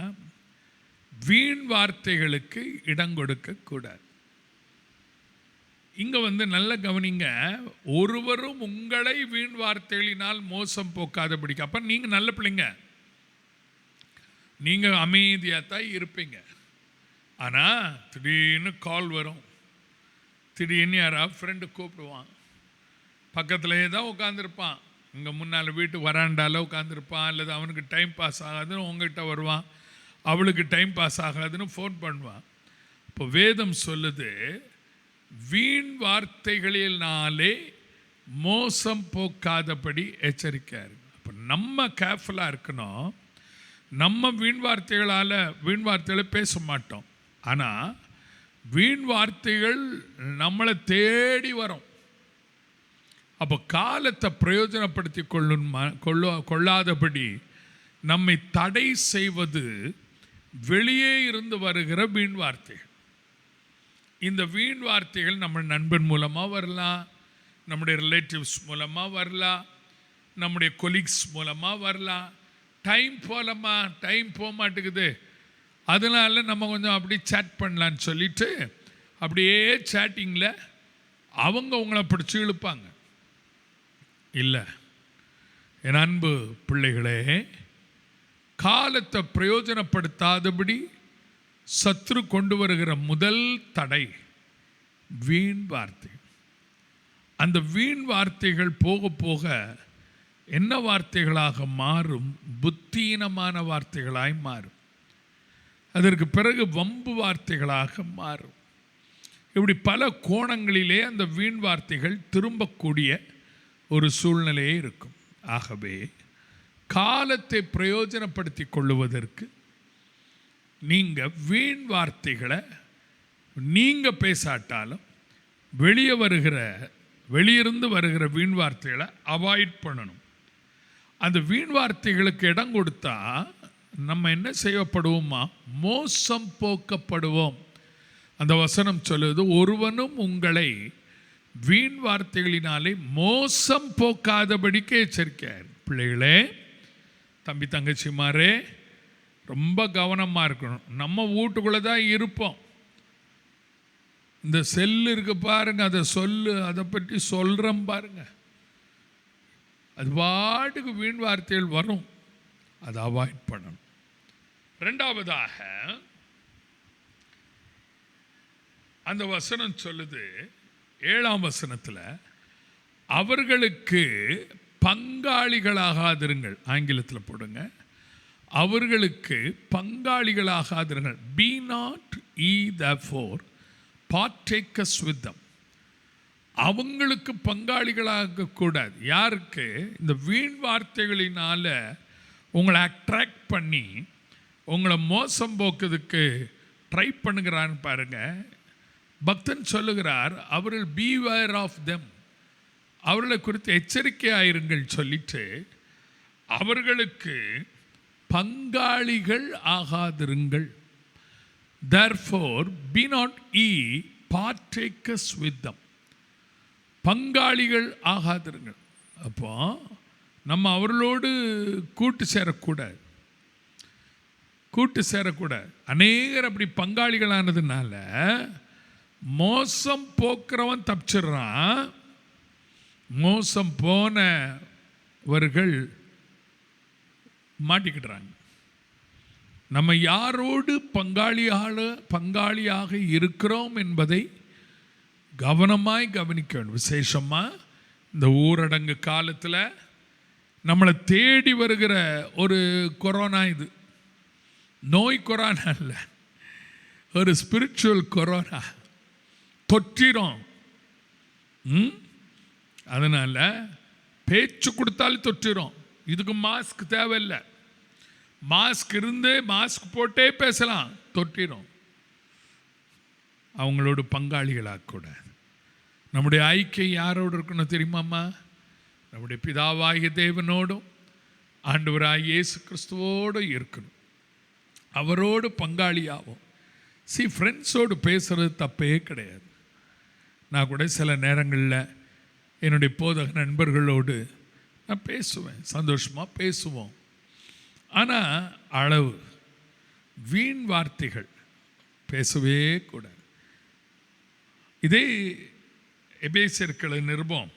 வீண் வார்த்தைகளுக்கு இடம் கொடுக்க கூடாது. இங்க நல்ல கவனிங்க, ஒருவரும் உங்களை வீண் வார்த்தைகளினால் மோசம் போக்காதபடிக்கு. அப்ப நீங்க நல்ல பிள்ளைங்க, நீங்க அமைதியாக தான் இருப்பீங்க. ஆனா திடீர்னு கால் வரும், திடீர்னு யாராவது ஃப்ரெண்டு கூப்பிடுவான், பக்கத்துலேயே தான் உட்காந்துருப்பான், இங்கே முன்னால் வீட்டு வராண்டால உட்காந்துருப்பான், அல்லது அவனுக்கு டைம் பாஸ் ஆகாதுன்னு உங்ககிட்ட வருவான், அவளுக்கு டைம் பாஸ் ஆகாதுன்னு ஃபோன் பண்ணுவான். இப்போ வேதம் சொல்லுது, வீண் வார்த்தைகளினாலே மோசம் போக்காதபடி எச்சரிக்கையாக இருக்கு. அப்போ நம்ம கேர்ஃபுல்லாக இருக்கணும். நம்ம வீண் வார்த்தைகளை பேச மாட்டோம். ஆனால் வீண் வார்த்தைகள் நம்மளை தேடி வரும். அப்போ காலத்தை பிரயோஜனப்படுத்தி கொள்ளாதபடி நம்மை தடை செய்வது வெளியே இருந்து வருகிற வீண் வார்த்தைகள். இந்த வீண் வார்த்தைகள் நம்ம நண்பன் மூலமாக வரலாம், நம்முடைய ரிலேட்டிவ்ஸ் மூலமாக வரலாம், நம்முடைய கொலீக்ஸ் மூலமாக வரலாம். டைம் போக மாட்டேங்குது, அதனால நம்ம கொஞ்சம் அப்படி சேட் பண்ணலான்னு சொல்லிட்டு அப்படியே சேட்டிங்கில் அவங்க உங்களை பிடிச்சி இழுப்பாங்க. இல்லை, என் அன்பு பிள்ளைகளே, காலத்தை பிரயோஜனப்படுத்தாதபடி சத்ரு கொண்டு வருகிற முதல் தடை வீண் வார்த்தை. அந்த வீண் வார்த்தைகள் போக போக என்ன வார்த்தைகளாக மாறும்? புத்தீனமான வார்த்தைகளாய் மாறும். அதற்கு பிறகு வம்பு வார்த்தைகளாக மாறும். இப்படி பல கோணங்களிலே அந்த வீண் வார்த்தைகள் திரும்பக்கூடிய ஒரு சூழ்நிலையே இருக்கும். ஆகவே காலத்தை பிரயோஜனப்படுத்தி கொள்ளுவதற்கு நீங்கள் வீண் வார்த்தைகளை நீங்கள் பேசாட்டாலும் வெளியிருந்து வருகிற வீண் வார்த்தைகளை அவாய்ட் பண்ணணும். அந்த வீண் வார்த்தைகளுக்கு இடம் கொடுத்தா நம்ம என்ன செய்யப்படுவோமா? மோசம் போக்கப்படுவோம். அந்த வசனம் சொல்லுது, ஒருவனும் உங்களை வீண் வார்த்தைகளினாலே மோசம் போக்காதபடிக்கு எச்சரிக்கையார். பிள்ளைகளே, தம்பி தங்கச்சிமாரே, ரொம்ப கவனமாக இருக்கணும். நம்ம வீட்டுக்குள்ளே தான் இருப்போம். இந்த செல்லு இருக்கு பாருங்க, அதை பற்றி சொல்கிறோம் பாருங்க, அது பாட்டுக்கு வீண் வார்த்தைகள் வரும். அதை அவாய்ட் பண்ணணும். ரெண்டாவதாக அந்த வசனம் சொல்லுது, 7ஆம் வசனத்தில், அவர்களுக்கு பங்காளிகளாகாதிருங்கள். ஆங்கிலத்தில் போடுங்க, அவர்களுக்கு பங்காளிகளாகாதிருங்கள். Be not ye therefore partakers with them. அவங்களுக்கு பங்காளிகளாக கூடாது. யாருக்கு? இந்த வீண் வார்த்தைகளினால உங்களை அட்ராக்ட் பண்ணி உங்களை மோசம் போக்குறதுக்கு ட்ரை பண்ணுகிறான்னு பாருங்க. பக்தன் சொல்லுகிறார், அவர்கள் பீவேர் ஆஃப் தெம், அவர்களை குறித்து எச்சரிக்கையாயிருங்கள் சொல்லிட்டு, அவர்களுக்கு பங்காளிகள் ஆகாதிருங்கள். Therefore be not ye partakers with them. பங்காளிகள் ஆகாதிருங்கள். அப்போ நம்ம அவர்களோடு கூட்டு சேரக்கூடாது. அநேகர் அப்படி பங்காளிகளானதுனால மோசம் போக்குறவன் தப்பிச்சிடுறான். மோசம் போனவர்கள் மாட்டிக்கிடுறாங்க. நம்ம யாரோடு பங்காளியாக இருக்கிறோம் என்பதை கவனமாய் கவனிக்க வேண்டும். விசேஷமாக இந்த ஊரடங்கு காலத்தில் நம்மளை தேடி வருகிற ஒரு கொரோனா, இது நோய் கொரோனா இல்லை, ஒரு ஸ்பிரிச்சுவல் கொரோனா, தொற்றிடும். அதனால் பேச்சு கொடுத்தாலும் தொற்றிடும். இதுக்கு மாஸ்க் தேவையில்லை, மாஸ்க் இருந்து மாஸ்க் போட்டே பேசலாம், தொற்றிடும். அவங்களோட பங்காளிகளாகக்கூடாது. நம்முடைய ஐக்கியம் யாரோடு இருக்கணும் தெரியுமாம்மா? நம்முடைய பிதாவாகிய தேவனோடும் ஆண்டவராகிய இயேசு கிறிஸ்துவோடு இருக்கணும். அவரோடு பங்காளியாகும். ஃப்ரெண்ட்ஸோடு பேசுகிறது தப்பே கிடையாது. நான் கூட சில நேரங்களில் என்னுடைய போதக நண்பர்களோடு நான் பேசுவேன், சந்தோஷமாக பேசுவோம். ஆனால் அளவு, வீண் வார்த்தைகள் பேசவே கூடாது. இதே எபேசியர்கள் நிருபம்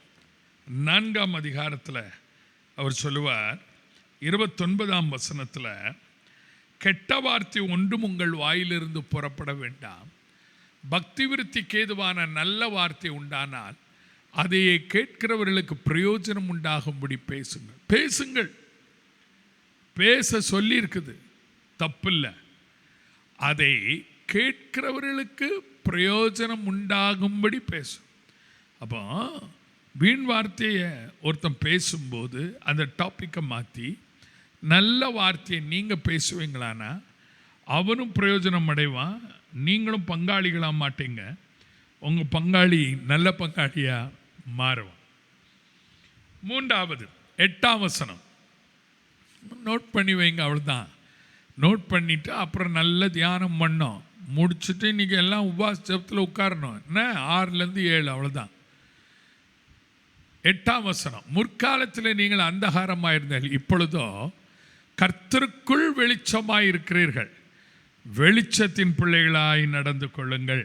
4ஆம் அதிகாரத்தில் அவர் சொல்லுவார், 29ஆம் வசனத்தில், கெட்ட வார்த்தை ஒன்றும் உங்கள் வாயிலிருந்து புறப்பட வேண்டாம், பக்தி விருத்திக்கு ஏதுவான நல்ல வார்த்தை உண்டானால் அதையே கேட்கிறவர்களுக்கு பிரயோஜனம் உண்டாகும்படி பேசுங்கள். பேசுங்கள், பேச சொல்லியிருக்குது, தப்பில்லை. அதை கேட்கிறவர்களுக்கு பிரயோஜனம் உண்டாகும்படி பேசும். அப்போ வீண் வார்த்தையை ஒருத்தன் பேசும்போது அந்த டாப்பிக்கை மாற்றி நல்ல வார்த்தையை நீங்கள் பேசுவீங்களானா அவனும் பிரயோஜனம் அடைவான், நீங்களும் பங்காளிகளாக மாட்டீங்க, உங்கள் பங்காளி நல்ல பங்காளியாக மாறுவான். 3வது 8ஆம் வசனம் நோட் பண்ணி வைங்க. அவ்வளோதான், நோட் பண்ணிவிட்டு அப்புறம் நல்ல தியானம் பண்ணோம், முடிச்சுட்டு இன்றைக்கி எல்லாம் உபவாச ஜெபத்தில் உட்காரணும். என்ன 6லேருந்து 7, அவ்வளோதான். 8ஆம் வசனம், முற்காலத்தில் நீங்கள் அந்தகாரமாக இருந்தால் இப்பொழுதோ கர்த்தருக்குள் வெளிச்சமாய் இருக்கிறீர்கள், வெளிச்சத்தின் பிள்ளைகளாய் நடந்து கொள்ளுங்கள்.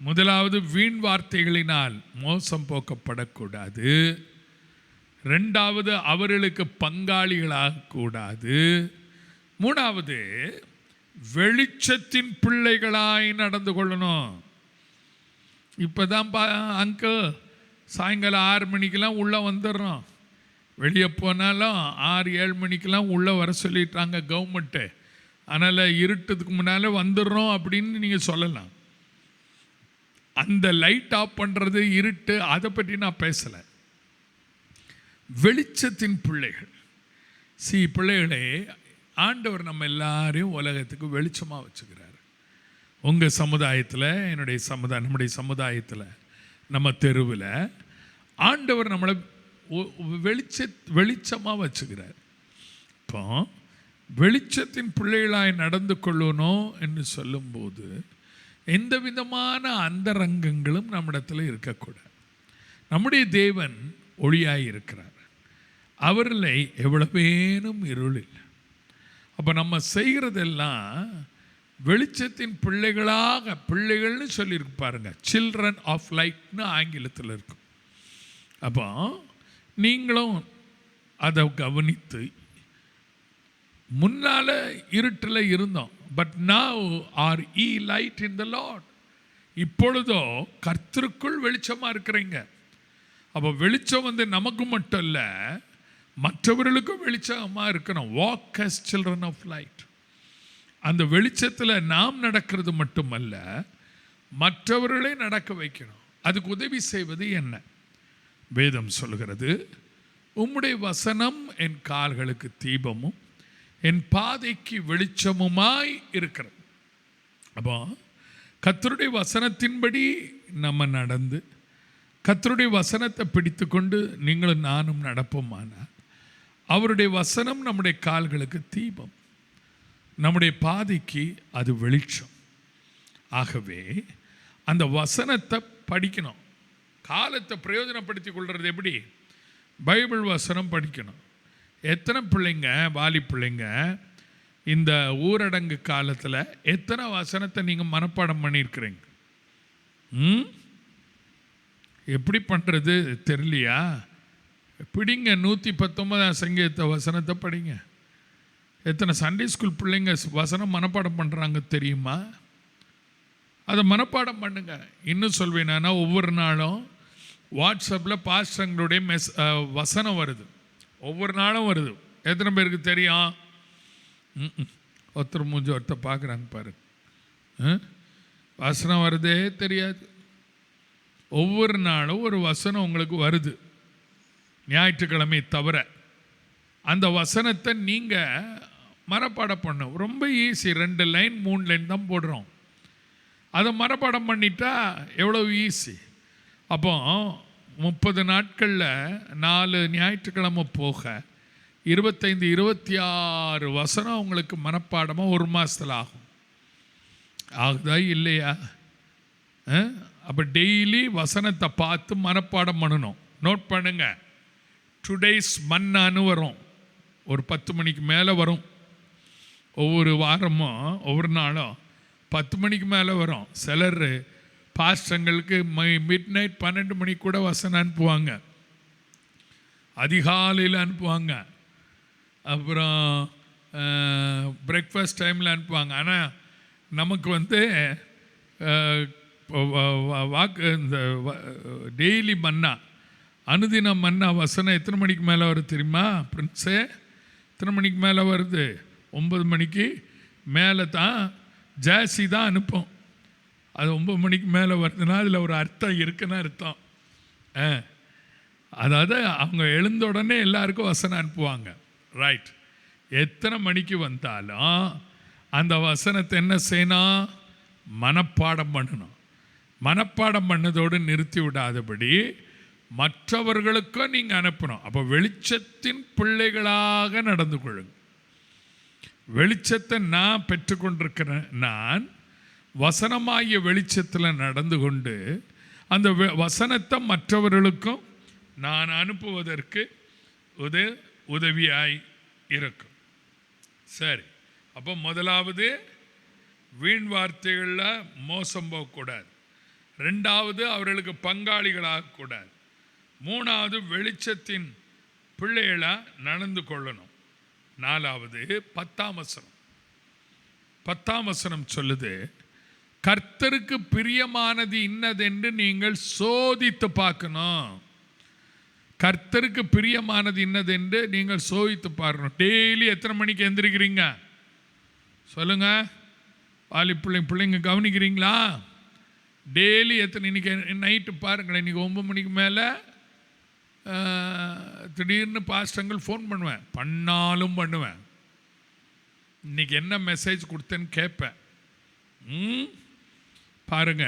முதலாவது, வீண் வார்த்தைகளினால் மோசம் போக்கப்படக்கூடாது. 2வது, அவர்களுக்கு பங்காளிகளாக கூடாது. 3வது, வெளிச்சத்தின் பிள்ளைகளாய் நடந்து கொள்ளணும். இப்போதான் அங்கிள் சாயங்காலம் 6 மணிக்கெல்லாம் உள்ளே வந்துடுறோம், வெளியே போனாலும் 6-7 மணிக்கெல்லாம் உள்ளே வர சொல்லிட்டாங்க கவர்மெண்ட்டு, அதனால் இருட்டதுக்கு முன்னால் வந்துடுறோம் அப்படின்னு நீங்கள் சொல்லலாம். அந்த லைட் ஆஃப் பண்ணுறது, இருட்டு, அதை பற்றி நான் பேசலை. வெளிச்சத்தின் பிள்ளைகள். பிள்ளைகளே, ஆண்டவர் நம்ம எல்லாரையும் உலகத்துக்கு வெளிச்சமாக வச்சுக்கிறார். உங்கள் சமுதாயத்தில், என்னுடைய சமுதாயம், நம்முடைய சமுதாயத்தில், நம்ம தெருவில் ஆண்டவர் நம்மளை வெளிச்சமாக வச்சுக்கிறார். இப்போ வெளிச்சத்தின் பிள்ளைகளாய் நடந்து கொள்ளணும் என்று சொல்லும்போது எந்த விதமான அந்தரங்கங்களும் நம்மிடத்தில் இருக்கக்கூடாது. நம்முடைய தேவன் ஒளியாய் இருக்கிறார், அவர்களை எவ்வளவேனும் இருள் இல்லை. அப்போ நம்ம செய்கிறதெல்லாம் வெளிச்சத்தின் பிள்ளைகளாக, பிள்ளைகள்னு சொல்லியிருக்கு பாருங்க, சில்ட்ரன் ஆஃப் லைட்னு ஆங்கிலத்தில் இருக்கும். அப்போ நீங்களும் அதை கவனித்து, முன்னால் இருட்டில் இருந்தோம், but now are ye light in the lord. இப்பொழுதோ கர்த்தருக்குள் வெளிச்சமாக இருக்கிறீங்க. அப்போ வெளிச்சம் நமக்கு மட்டும் இல்லை, மற்றவர்களுக்கும் வெளிச்சமாக இருக்கணும். Walk as children of light. அந்த வெளிச்சத்தில் நாம் நடக்கிறது மட்டுமல்ல, மற்றவர்களே நடக்க வைக்கணும். அதுக்கு உதவி செய்வது என்ன? வேதம் சொல்கிறது, உம்முடைய வசனம் என் கால்களுக்கு தீபமும் என் பாதைக்கு வெளிச்சமுமாய் இருக்கிறது. அப்போ கர்த்தருடைய வசனத்தின்படி நம்ம நடந்து, கர்த்தருடைய வசனத்தை பிடித்து கொண்டு நீங்களும் நானும் நடப்போமானால், அவருடைய வசனம் நம்முடைய கால்களுக்கு தீபம், நம்முடைய பாதைக்கு அது வெளிச்சம். ஆகவே அந்த வசனத்தை படிக்கணும். காலத்தை பிரயோஜனப்படுத்தி கொள்வது எப்படி? பைபிள் வசனம் படிக்கணும். எத்தனை பிள்ளைங்க, வாலி பிள்ளைங்க, இந்த ஊரடங்கு காலத்தில் எத்தனை வசனத்தை நீங்கள் மனப்பாடம் பண்ணியிருக்கிறீங்க? எப்படி பண்ணுறது தெரியலையா? பிடிங்க, 119ஆம் சங்கீத வசனத்தை படிங்க. எத்தனை சண்டே ஸ்கூல் பிள்ளைங்க வசனம் மனப்பாடம் பண்ணுறாங்க தெரியுமா? அதை மனப்பாடம் பண்ணுங்க. இன்னும் சொல்வேன்னா, ஒவ்வொரு நாளும் வாட்ஸ்அப்பில் பாஸ்டர்களுடைய வசனம் வருது, ஒவ்வொரு நாளும் வருது. எத்தனை பேருக்கு தெரியும்? ஒருத்தர் மூஞ்சி ஒருத்தர் பார்க்குறாங்க பாருங்க. வசனம் வருதே தெரியாது. ஒவ்வொரு நாளும் ஒரு வசனம் உங்களுக்கு வருது, ஞாயிற்றுக்கிழமை தவிர. அந்த வசனத்தை நீங்கள் மனப்பாடம் பண்ணணும். ரொம்ப ஈஸி. 2 லைன் 3 லைன் தான் போடுறோம். அதை மனப்பாடம் பண்ணிட்டா எவ்வளோ ஈஸி. அப்போ 30 நாட்களில் 4 ஞாயிற்றுக்கிழமை போக 25 26 வசனம் உங்களுக்கு மனப்பாடமாக 1 மாதத்தில் ஆகும். ஆகுதா இல்லையா? அப்போ டெய்லி வசனத்தை பார்த்து மனப்பாடம் பண்ணணும். நோட் பண்ணுங்க. டுடேஸ் மன்னான்னு வரும், ஒரு 10 மணிக்கு மேலே வரும். ஒவ்வொரு வாரமும் ஒவ்வொரு நாளும் 10 மணிக்கு மேலே வரும். சிலர் பாஸ்டங்களுக்கு மிட் நைட் 12 மணிக்கு கூட வசனம் அனுப்புவாங்க, அதிகாலையில் அனுப்புவாங்க, அப்புறம் பிரேக்ஃபாஸ்ட் டைமில் அனுப்புவாங்க. ஆனால் நமக்கு இந்த டெய்லி மன்னா, அனுதின மன்னா வசனம் எத்தனை மணிக்கு மேலே வருது தெரியுமா பிரின்ஸே? எத்தனை மணிக்கு மேலே வருது? 9 மணிக்கு மேலே தான் ஜாஸ்தி தான் அனுப்போம். அது 9 மணிக்கு மேலே வருதுன்னா அதில் ஒரு அர்த்தம் இருக்குன்னு அர்த்தம். அதாவது அவங்க எழுந்த உடனே எல்லாருக்கும் வசனம் அனுப்புவாங்க. ரைட். எத்தனை மணிக்கு வந்தாலும் அந்த வசனத்தை என்ன செய்யணும்? மனப்பாடம் பண்ணணும். மனப்பாடம் பண்ணதோடு நிறுத்தி விடாதபடி மற்றவர்களுக்கும் நீங்கள் அனுப்பணும். அப்போ வெளிச்சத்தின் பிள்ளைகளாக நடந்து கொள்ளுங்க. வெளிச்சத்தை நான் பெற்றுக்கொண்டிருக்கிறேன். நான் வசனமாகிய வெளிச்சத்தில் நடந்து கொண்டு அந்த வசனத்தை மற்றவர்களுக்கும் நான் அனுப்புவதற்கு உதவியாய் இருக்கும். சரி. அப்போ முதலாவது, வீண் வார்த்தைகளில் மோசம் போகக்கூடாது. 2வது, அவர்களுக்கு பங்காளிகளாகக்கூடாது. 3வது, வெளிச்சத்தின் பிள்ளைகளாக நடந்து கொள்ளணும். 4வது, 10ஆம் வசனம். 10ஆம் வசனம் சொல்லுது, கர்த்தருக்கு பிரியமானது இன்னதென்று நீங்கள் சோதித்து பார்க்கணும். கர்த்தருக்கு பிரியமானது இன்னதென்று நீங்கள் சோதித்து பார்க்கணும். டெய்லி எத்தனை மணிக்கு எந்திரிக்கிறீங்க சொல்லுங்க? பிள்ளைங்க கவனிக்கிறீங்களா? டெய்லி எத்தனை? இன்னைக்கு நைட்டு பாருங்களேன், இன்றைக்கி 9 மணிக்கு மேலே திடீர்னு பாஸ்டங்கள் ஃபோன் பண்ணாலும் பண்ணுவேன். இன்றைக்கி என்ன மெசேஜ் கொடுத்தேன்னு கேட்பேன். பாருங்க,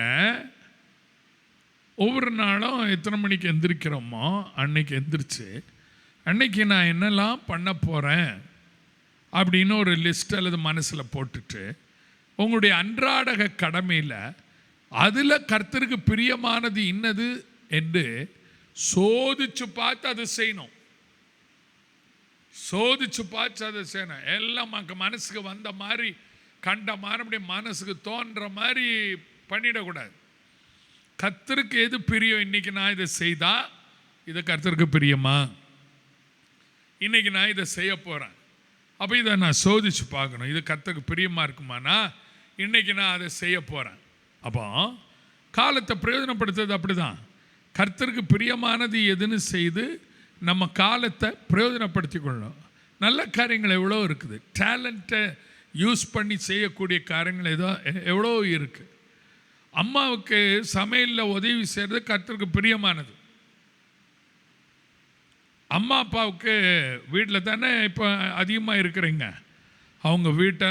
ஒவ்வொரு நாளும் எத்தனை மணிக்கு எந்திரிக்கிறோமோ அன்னைக்கு எந்திரிச்சு அன்னைக்கு நான் என்னெல்லாம் பண்ண போகிறேன் அப்படின்னு ஒரு லிஸ்ட் அல்லது மனசில் போட்டுட்டு உங்களுடைய அன்றாடக கடமையில் அதில் கர்த்தருக்கு பிரியமானது இன்னது என்று சோதிச்சு பார்த்து அதை செய்யணும். சோதிச்சு பார்த்து அதை செய்யணும். எல்லாம் மனசுக்கு வந்த மாதிரி கண்ட மாதிரி மனசுக்கு தோன்ற மாதிரி பண்ணிடக்கூடாது. கர்த்தருக்கு எது பிரியம்? இன்னைக்கு நான் இதை செய்தா இது கர்த்தருக்கு பிரியமா? இன்னைக்கு நான் இதை செய்ய போகிறேன், அப்போ இதை நான் சோதிச்சு பார்க்கணும், இது கர்த்தருக்கு பிரியமா இருக்குமானா இன்னைக்கு நான் அதை செய்ய போகிறேன். அப்போ காலத்தை பிரயோஜனப்படுத்துறது அப்படிதான். கர்த்தருக்கு பிரியமானது எதுன்னு செய்து நம்ம காலத்தை பிரயோஜனப்படுத்தி கொள்ளணும். நல்ல காரியங்கள் எவ்வளோ இருக்குது. டேலண்ட்டை யூஸ் பண்ணி செய்யக்கூடிய காரியங்கள் எவ்வளோ இருக்குது. அம்மாவுக்கு சமையலில் உதவி செய்கிறது கர்த்தருக்கு பிரியமானது. அம்மா அப்பாவுக்கு வீட்டில் தானே இப்போ அதிகமாக இருக்கிறீங்க. அவங்க வீட்டை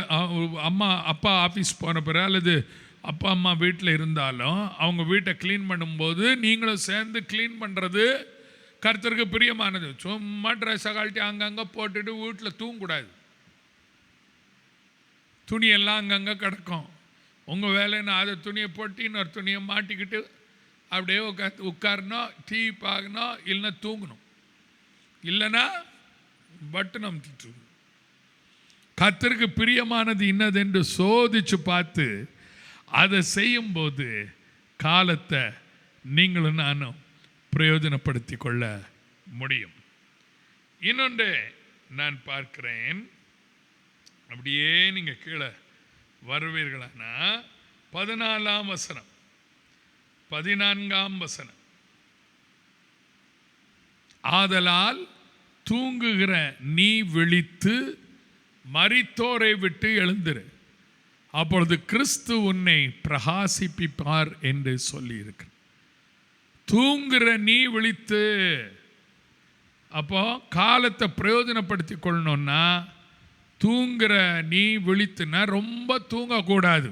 அப்பா ஆஃபீஸ் போன பிறகு அல்லது அப்பா அம்மா வீட்டில் இருந்தாலும் அவங்க வீட்டை க்ளீன் பண்ணும்போது நீங்களும் சேர்ந்து க்ளீன் பண்ணுறது கர்த்தருக்கு பிரியமானது. சும்மா ட்ரெஸ்ஸை கழட்டி அங்கங்கே போட்டுட்டு வீட்டில் தூங்கக்கூடாது. துணியெல்லாம் அங்கங்கே கிடக்கும். உங்கள் வேலைன்னு அதை துணியை போட்டு இன்னொரு துணியை மாட்டிக்கிட்டு அப்படியே உட்காரணும், டிவி பார்க்கணும், இல்லைன்னா தூங்கணும், இல்லைன்னா பட்டனம் திட்டு. கர்த்தருக்கு பிரியமானது இன்னதென்று சோதிச்சு பார்த்து அதை செய்யும்போது காலத்தை நீங்களும் நானும் பிரயோஜனப்படுத்தி கொள்ள முடியும். இன்னொன்று நான் பார்க்கிறேன், அப்படியே நீங்கள் கீழே வருவீர்களானா 14ஆம் வசனம், 14ஆம் வசனம். ஆதலால் தூங்குகிற நீ விழித்து மரித்தோரை விட்டு எழுந்திரு, அப்பொழுது கிறிஸ்து உன்னை பிரகாசிப்பிப்பார் என்று சொல்லி இருக்கு. தூங்குகிற நீ விழித்து. அப்போ காலத்தை பிரயோஜனப்படுத்தி கொள்ளணும்னா தூங்குற நீ விழித்துனா ரொம்ப தூங்கக்கூடாது.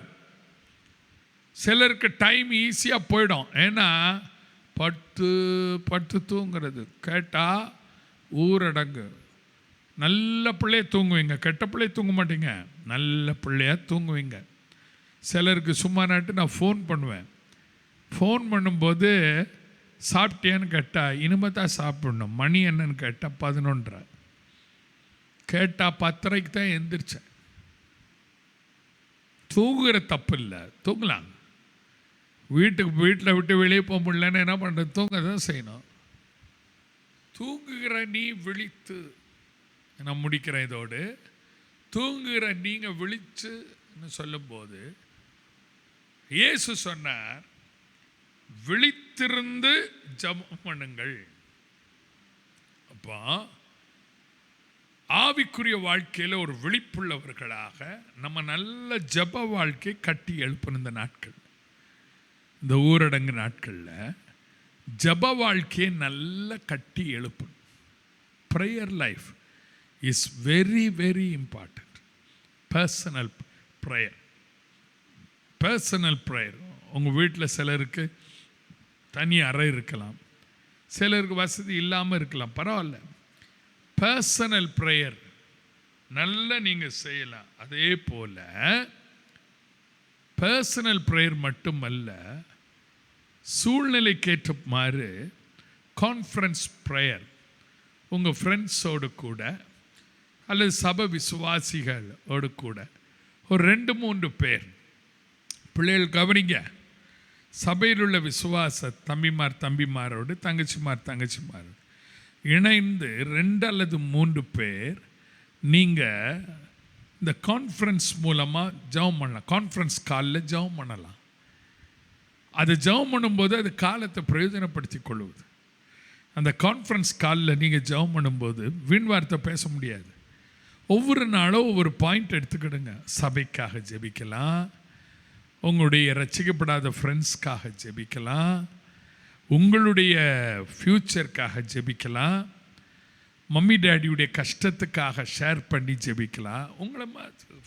சிலருக்கு டைம் ஈஸியாக போயிடும். ஏன்னா பட்டு பட்டு தூங்குறது கேட்டால் ஊரடங்கு. நல்ல பிள்ளைய தூங்குவீங்க, கெட்ட பிள்ளைய தூங்க மாட்டீங்க, நல்ல பிள்ளையா தூங்குவீங்க. சிலருக்கு சும்மா நாட்டு நான் ஃபோன் பண்ணுவேன். ஃபோன் பண்ணும்போது சாப்பிட்டியான்னு கேட்டால் இனிமேல் தான் சாப்பிடணும், மணி என்னன்னு கேட்டால் 11:30, கேட்டால் 10:30க்கு தான் எந்திரிச்சேன். தூங்குகிற தப்பு இல்லை, தூங்கலாம். வீட்டில் விட்டு வெளியே போக முடியலன்னு என்ன பண்ணுறது, தூங்க தான் செய்யணும். தூங்குகிற நீ விழித்து. நான் முடிக்கிறேன் இதோடு. தூங்குகிற நீங்கள் விழிச்சுன்னு சொல்லும்போது இயேசு சொன்னார், விழித்திருந்து ஜெபம் பண்ணுங்கள். அப்போ ஆவிக்குரிய வாழ்க்கையில் ஒரு விழிப்புள்ளவர்களாக நம்ம நல்ல ஜெப வாழ்க்கை கட்டி எழுப்பணும். இந்த நாட்கள், இந்த ஊரடங்கு நாட்களில் ஜெப வாழ்க்கையை நல்ல கட்டி எழுப்பணும். Prayer life is very very important. Personal prayer, personal prayer. உங்கள் வீட்டில் சிலருக்கு தனி அறை இருக்கலாம், சிலருக்கு வசதி இல்லாமல் இருக்கலாம், பரவாயில்ல. பர்சனல் ப்ரேயர் நல்ல நீங்கள் செய்யலாம். அதே போல் பர்சனல் ப்ரேயர் மட்டுமல்ல, சூழ்நிலைக்கேற்ற மாதிரி கான்ஃபரன்ஸ் ப்ரேயர் உங்கள் ஃப்ரெண்ட்ஸோடு கூட அல்லது சபை விசுவாசிகளோடு கூட ஒரு 2-3 பேர், பிள்ளைகள் கவனிங்க, சபையில் உள்ள விசுவாச தம்பிமாரோடு தங்கச்சிமார் இணைந்து 2 அல்லது 3 பேர் நீங்கள் இந்த கான்ஃபரன்ஸ் மூலமாக ஜெபம் பண்ணலாம். கான்ஃபரன்ஸ் காலில் ஜெபம் பண்ணலாம். அது ஜெபம் பண்ணும்போது அது காலத்தை பிரயோஜனப்படுத்தி கொள்வது. அந்த கான்ஃபரன்ஸ் காலில் நீங்கள் ஜெபம் பண்ணும்போது வீண் வார்த்தை பேச முடியாது. ஒவ்வொரு நாளும் ஒவ்வொரு பாயிண்ட் எடுத்துக்கிடுங்க. சபைக்காக ஜெபிக்கலாம், உங்களுடைய ரட்சிக்கப்படாத ஃப்ரெண்ட்ஸ்க்காக ஜெபிக்கலாம், உங்களுடைய ஃப்யூச்சருக்காக ஜெபிக்கலாம், மம்மி டேடியுடைய கஷ்டத்துக்காக ஷேர் பண்ணி ஜெபிக்கலாம். உங்களை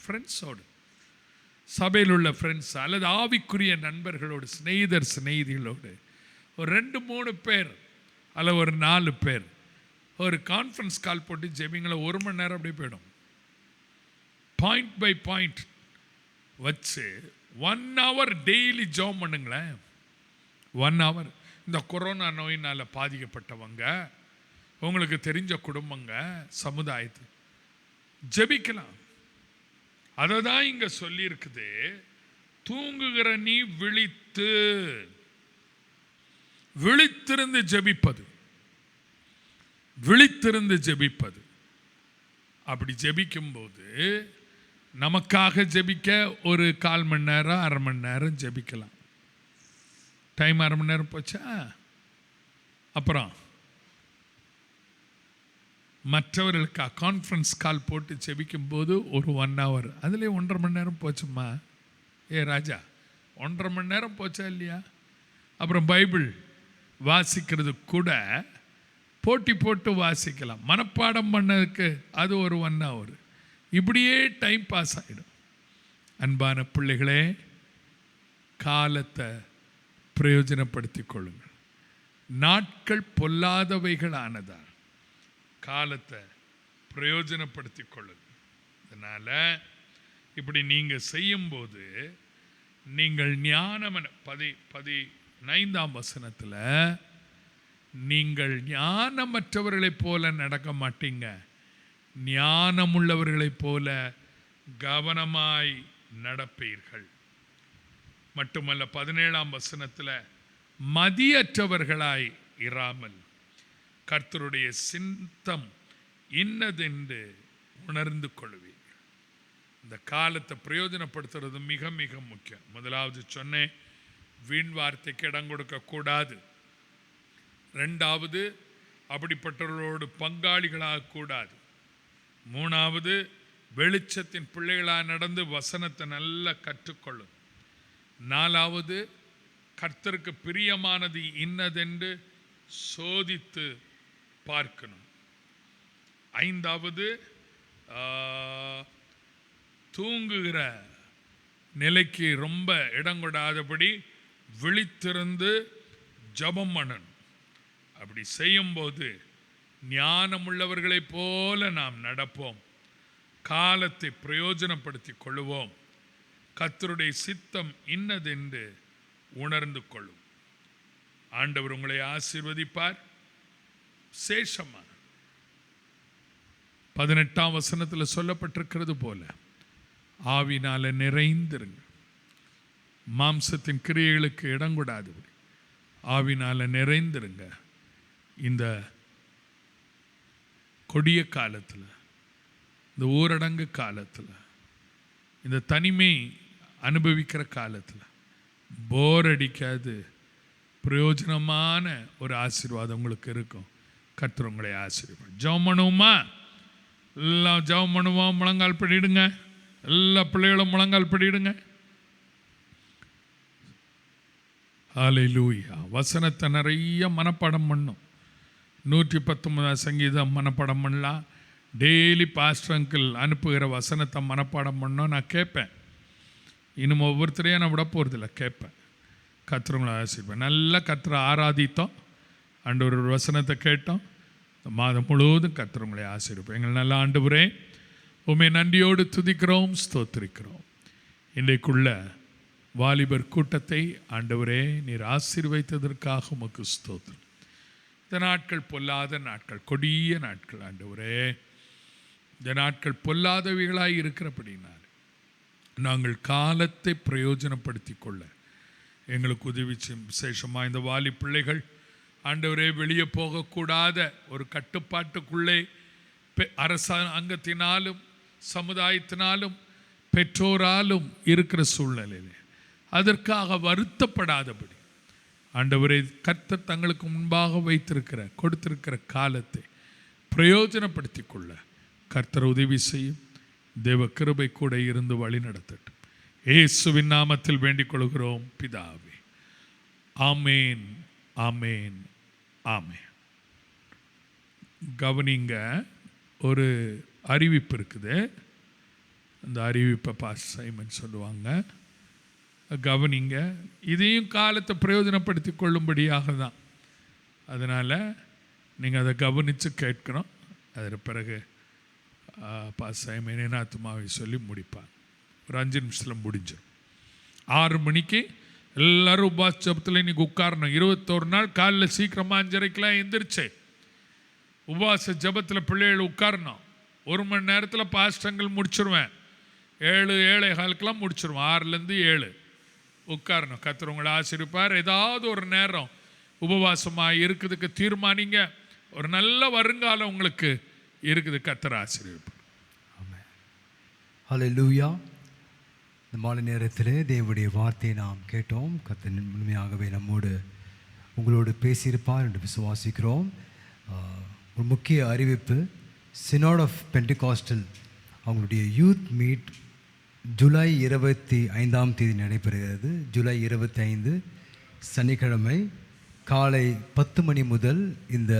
ஃப்ரெண்ட்ஸோடு, சபையில் உள்ள ஃப்ரெண்ட்ஸ் அல்லது ஆவிக்குரிய நண்பர்களோடு, சிநேகிதிகளோடு ஒரு 2-3 பேர் அல்லது ஒரு 4 பேர் ஒரு கான்ஃபரன்ஸ் கால் போட்டு ஜெபிங்களை 1 மணி நேரம் அப்படியே போயிடும். பாயிண்ட் பை பாயிண்ட் வச்சு 1 hour டெய்லி ஜெபம் பண்ணுங்களேன். 1 hour. இந்த கொரோனா நோயினால் பாதிக்கப்பட்டவங்க, உங்களுக்கு தெரிஞ்ச குடும்பங்க, சமுதாயத்து ஜெபிக்கலாம். அதை தான் இங்கே சொல்லியிருக்குது, தூங்குகிற நீ விழித்திருந்து ஜெபிப்பது, விழித்திருந்து ஜெபிப்பது. அப்படி ஜெபிக்கும்போது நமக்காக ஜெபிக்க ஒரு 1/4 மணி நேரம் 1/2 மணி நேரம் ஜெபிக்கலாம். டைம் 1/2 மணி நேரம் போச்சா, அப்புறம் மற்றவர்களுக்கு கான்ஃபரன்ஸ் கால் போட்டு ஜெபிக்கும்போது ஒரு 1 hour, அதிலே 1.5 மணி நேரம் போச்சுமா. ராஜா 1.5 மணி நேரம் போச்சா இல்லையா? அப்புறம் பைபிள் வாசிக்கிறது கூட போட்டி போட்டு வாசிக்கலாம். மனப்பாடம் பண்ணதுக்கு அது ஒரு 1 hour. இப்படியே டைம் பாஸ் ஆகிடும். அன்பான பிள்ளைகளே, காலத்தை பிரயோஜனப்படுத்தி கொள்ளுங்கள். நாட்கள் பொல்லாதவைகளானதால் காலத்தை பிரயோஜனப்படுத்தி கொள்ளுங்கள். அதனால் இப்படி நீங்கள் செய்யும்போது நீங்கள் ஞானமன 15ஆம் வசனத்தில் நீங்கள் ஞானமற்றவர்களைப் போல நடக்க மாட்டீங்க, ஞானமுள்ளவர்களைப் போல கவனமாய் நடப்பீர்கள். மட்டுமல்ல 17ஆம் வசனத்தில் மதியற்றவர்களாய் இராமல் கர்த்தருடைய சித்தம் இன்னதென்று உணர்ந்து கொள்வீர்கள். இந்த காலத்தை பிரயோஜனப்படுத்துறது மிக மிக முக்கியம். முதலாவது சொன்னேன், வீண் வார்த்தைக்கு இடம் கொடுக்கக்கூடாது. ரெண்டாவது, அப்படிப்பட்டவர்களோடு பங்காளிகளாக கூடாது. மூணாவது, வெளிச்சத்தின் பிள்ளைகளாக நடந்து வசனத்தை நல்லா கற்றுக்கொள்ளும். நாலாவது, கர்த்தருக்கு பிரியமானது இன்னதென்று சோதித்து பார்க்கணும். ஐந்தாவது, தூங்குகிற நிலைக்கு ரொம்ப இடம் கொடாதபடி விழித்திருந்து ஜபம் பண்ணணும். அப்படி செய்யும்போது ஞானமுள்ளவர்களைப் போல நாம் நடப்போம், காலத்தை பிரயோஜனப்படுத்தி கொள்ளுவோம், கர்த்தருடைய சித்தம் இன்னதென்று உணர்ந்து கொள்ளும். ஆண்டவர் உங்களை ஆசீர்வதிப்பார். சேஷமா 18ஆம் வசனத்தில் சொல்லப்பட்டிருக்கிறது போல ஆவினால நிறைந்திருங்க. மாம்சத்தின் கிரியைகளுக்கு இடம் கொடாதபடி ஆவினால நிறைந்திருங்க. இந்த கொடிய காலத்தில், இந்த ஊரடங்கு காலத்தில், இந்த தனிமை அனுபவிக்கிற காலத்தில் போர் அடிக்காது பிரயோஜனமான ஒரு ஆசீர்வாதம் உங்களுக்கு இருக்கும். கர்த்தர் உங்களை ஆசீர்வாதம். ஜெபம் பண்ணுவோமா? எல்லாம் ஜெபம் பண்ணுவோம். முழங்கால் படிடுங்க. எல்லா பிள்ளைகளும் முழங்கால் படிடுங்க. ஹல்லேலூயா. வசனத்தை நிறைய மனப்பாடம் பண்ணும். 119 சங்கீதம் மனப்பாடம் பண்ணலாம். டெய்லி பாஸ்டர் அங்கிள் அனுப்புகிற வசனத்தை மனப்பாடம் பண்ணோம். நான் கேட்பேன். இன்னும் ஒவ்வொருத்தரையும் நான் விட போகிறதில்ல, கேட்பேன். கர்த்தருங்களை ஆசீர்வாதம். நல்லா கர்த்தரை ஆராதித்தோம், ஆண்டவர் ஒரு வசனத்தை கேட்டோம். இந்த மாதம் முழுவதும் கர்த்தருங்களை ஆசீர்வாதம். எங்கள் நல்ல ஆண்டவரே, உம்மை நன்றியோடு துதிக்கிறோம், ஸ்தோத்திரிக்கிறோம். இன்றைக்குள்ள வாலிபர் கூட்டத்தை ஆண்டவரே நீர் ஆசீர்வைத்ததற்காக உமக்கு ஸ்தோத்திரம். இந்த நாட்கள் பொல்லாத நாட்கள், கொடிய நாட்கள் ஆண்டவரே. இந்த நாட்கள் பொல்லாதவைகளாய் இருக்கிறபடினால் நாங்கள் காலத்தை பிரயோஜனப்படுத்தி கொள்ள எங்களுக்கு உதவி செய்யும். விசேஷமாக இந்த வாலி பிள்ளைகள் ஆண்டவரே வெளியே போகக்கூடாத ஒரு கட்டுப்பாட்டுக்குள்ளே அரசாங்கத்தினாலும் சமுதாயத்தினாலும் பெற்றோராலும் இருக்கிற சூழ்நிலையில் அதற்காக வருத்தப்படாதபடி ஆண்டவரை கர்த்தர் தங்களுக்கு முன்பாக கொடுத்திருக்கிற காலத்தை பிரயோஜனப்படுத்தி கொள்ள கர்த்தர் உதவி செய்யும். தேவ கிருபை கூட இருந்து வழி நடத்தட்டும். இயேசுவின் நாமத்தில் வேண்டிக் கொள்கிறோம் பிதாவே. ஆமேன், ஆமேன், ஆமேன். கவனிங்க, ஒரு அறிவிப்பு இருக்குது. அந்த அறிவிப்பை பாஸ் சைமன் சொல்லுவாங்க. கவனிங்க, இதையும் காலத்தை பிரயோஜனப்படுத்தி கொள்ளும்படியாக தான். அதனால் நீங்கள் அதை கவனித்து கேட்கணும். அதற்கு பிறகு பாஸ் சைமன் என்னாத்துமாவை சொல்லி முடிப்பாங்க. ஒரு 5 நிமிஷத்தில் முடிஞ்சிடும். 6 மணிக்கு எல்லோரும் உபாச ஜபத்தில் இன்றைக்கி உட்காரணும். 21 நாள் காலையில் சீக்கிரமாக 5:30க்கெலாம் எந்திரிச்சு உபாச ஜபத்தில் பிள்ளைகள் உட்காரணும். 1 மணி நேரத்தில் பாஸ்டங்கள் முடிச்சிருவேன். 7:15க்கெலாம் முடிச்சிருவேன். 6லேருந்து 7 உட்காரணும். கர்த்தர் உங்களை ஆசீர்வதிப்பார். ஏதாவது ஒரு நேரம் உபவாசமாக இருக்குதுக்கு தீர்மானிங்க. ஒரு நல்ல வருங்காலம் உங்களுக்கு இருக்குது. கர்த்தர் ஆசீர்வதிப்பார். ஆமென். ஹல்லேலூயா. இந்த மாலை நேரத்தில் தேவனுடைய வார்த்தையை நாம் கேட்டோம். கர்த்தர் முழுமையாகவே நம்மோடு உங்களோடு பேசியிருப்பார் என்று விசுவாசிக்கிறோம். ஒரு முக்கிய அறிவிப்பு, சினாட் ஆஃப் பெண்டிகாஸ்டல் அவங்களுடைய யூத் மீட் ஜூலை 25ஆம் தேதி நடைபெறுகிறது. ஜூலை 25 சனிக்கிழமை காலை 10 மணி முதல் இந்த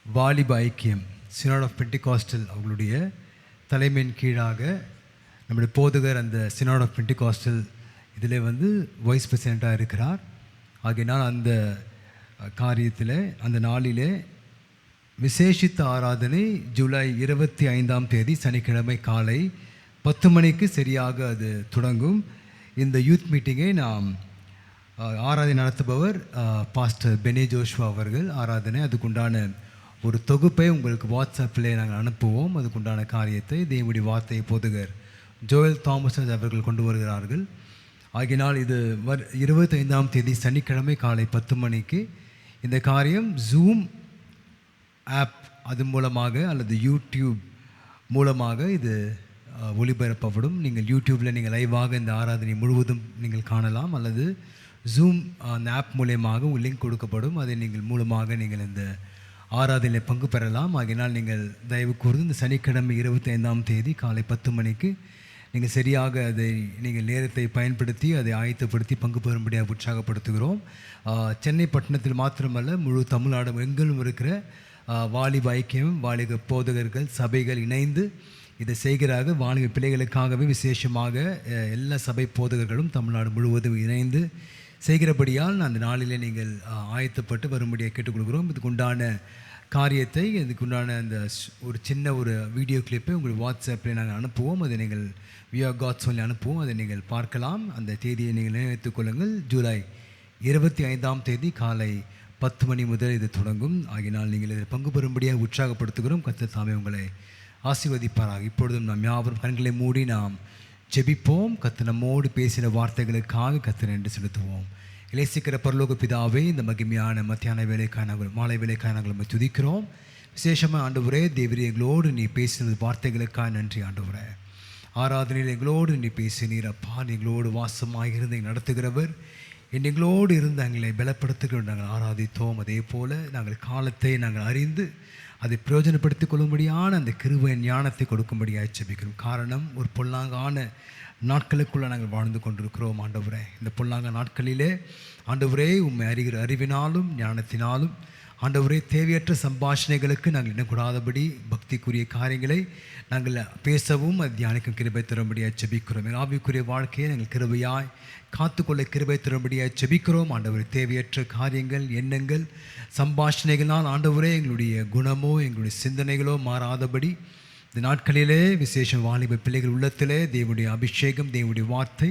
வாலிப ஐக்கியம் சினாட் ஆஃப் பெண்டிகாஸ்டல் அவங்களுடைய தலைமையின் கீழாக நம்முடைய போதகர் அந்த சினாட் ஆஃப் பெண்டிகாஸ்டல் இதில் வைஸ் பிரசிடெண்ட்டாக இருக்கிறார். ஆகையினால் அந்த காரியத்தில் அந்த நாளிலே விசேஷித்த ஆராதனை ஜூலை 25ஆம் தேதி சனிக்கிழமை காலை 10 மணிக்கு சரியாக அது தொடங்கும். இந்த யூத் மீட்டிங்கை நாம் ஆராதனை நடத்துபவர் பாஸ்டர் பெனி ஜோஷ்வா அவர்கள். ஆராதனை அதுக்குண்டான ஒரு தொகுப்பை உங்களுக்கு வாட்ஸ்அப்பில் நாங்கள் அனுப்புவோம். அதுக்குண்டான காரியத்தை தேவனுடைய வார்த்தை போதகர் ஜோயல் தாமஸ் அவர்கள் கொண்டு வருகிறார்கள். ஆகினால் இது 25ஆம் தேதி சனிக்கிழமை காலை 10 மணிக்கு இந்த காரியம் ஜூம் ஆப் அது மூலமாக அல்லது யூடியூப் மூலமாக இது ஒளிபரப்பப்படும். நீங்கள் யூடியூப்பில் நீங்கள் லைவாக இந்த ஆராதனை முழுவதும் நீங்கள் காணலாம், அல்லது ஜூம் அந்த ஆப் மூலயமாக ஒரு லிங்க் கொடுக்கப்படும். அதை நீங்கள் மூலமாக நீங்கள் இந்த ஆராதனையில் பங்கு பெறலாம். ஆகையினால் நீங்கள் தயவு கூர்ந்து இந்த சனிக்கிழமை 25ஆம் தேதி காலை 10 மணிக்கு நீங்கள் சரியாக அதை நீங்கள் நேரத்தை பயன்படுத்தி அதை ஆயத்தப்படுத்தி பங்கு பெறும்படியாக உற்சாகப்படுத்துகிறோம். சென்னை பட்டணத்தில் மாத்திரமல்ல, முழு தமிழ்நாடு எங்கிலும் இருக்கிற வாலிப ஐக்கியம், வாலிப போதகர்கள் சபைகள் இணைந்து இதை செய்கிறார்கள். வாலிப பிள்ளைகளுக்காகவே விசேஷமாக எல்லா சபை போதகர்களும் தமிழ்நாடு முழுவதும் இணைந்து செய்கிறபடியால் அந்த நாளிலே நீங்கள் ஆயத்தப்பட்டு வரும்படியாக கேட்டுக்கொள்கிறோம். இதுக்குண்டான காரியத்தை, இதுக்குண்டான அந்த ஒரு சின்ன ஒரு வீடியோ கிளிப்பை உங்கள் வாட்ஸ்அப்பில் நாங்கள் அனுப்புவோம். அதை நீங்கள் வியா காட் சொல்லி அனுப்புவோம். அதை நீங்கள் பார்க்கலாம். அந்த தேதியை நீங்கள் நினைத்துக் கொள்ளுங்கள். ஜூலை 25ஆம் தேதி காலை 10 மணி முதல் இது தொடங்கும். ஆகினால் நீங்கள் இதில் பங்கு பெறும்படியாக உற்சாகப்படுத்துகிறோம். கர்த்தர் தாமே உங்களை ஆசீர்வதிப்பாராக. இப்பொழுதும் நாம் யாவரும் கண்களை மூடி நாம் ஜெபிப்போம். கர்த்தர் நம்மோடு பேசின வார்த்தைகளுக்காக கர்த்தர் நன்றி செலுத்துவோம். இலேசிக்கிற பரலோக பிதாவே, இந்த மகிமையான மத்தியான வேலைக்காக நாங்கள், மாலை வேலைக்காக நாங்கள் நம்ம துதிக்கிறோம். விசேஷமாக ஆண்டவரே, தேவரே, எங்களோடு நீ பேசினது வார்த்தைகளுக்காக நன்றி ஆண்டவரே. ஆராதனையில் எங்களோடு நீ பேசினீர் அப்பா. எங்களோடு வாசமாக இருந்து நடத்துகிறவர், எங்களோடு இருந்து எங்களை பலப்படுத்துகிற நாங்கள் ஆராதித்தோம். அதே போல் நாங்கள் காலத்தை நாங்கள் அறிந்து அதை பிரயோஜனப்படுத்திக் கொள்ளும்படியான அந்த கிருபை ஞானத்தை கொடுக்கும்படியாக ஜெபிக்கிறோம். காரணம், ஒரு பொல்லாங்கான நாட்களுக்குள்ளே நாங்கள் வாழ்ந்து கொண்டிருக்கிறோம் ஆண்டவரே. இந்த பொல்லாங்க நாட்களிலே ஆண்டவரே, உம்மை அறிகிற அறிவினாலும் ஞானத்தினாலும் ஆண்டவரே, தேவையற்ற சம்பாஷணைகளுக்கு நாங்கள் இடக்கூடாதபடி பக்திக்குரிய காரியங்களை நாங்கள் பேசவும் அது தியானிக்கும் கிருபை தரும்படியாக ஜெபிக்கிறோம். ஆவிக்குரிய வாழ்க்கையை நாங்கள் கிருபையாய் காத்துக்கொள்ள கிருபை தரும்படியாக ஜெபிக்கிறோம் ஆண்டவரே. தேவையற்ற காரியங்கள், எண்ணங்கள், சம்பாஷணைகளால் ஆண்டவரே எங்களுடைய குணமோ எங்களுடைய சிந்தனைகளோ மாறாதபடி இந்த நாட்களிலே விசேஷம் வாலிப பிள்ளைகள் உள்ளத்திலே தேவனுடைய அபிஷேகம், தேவனுடைய வார்த்தை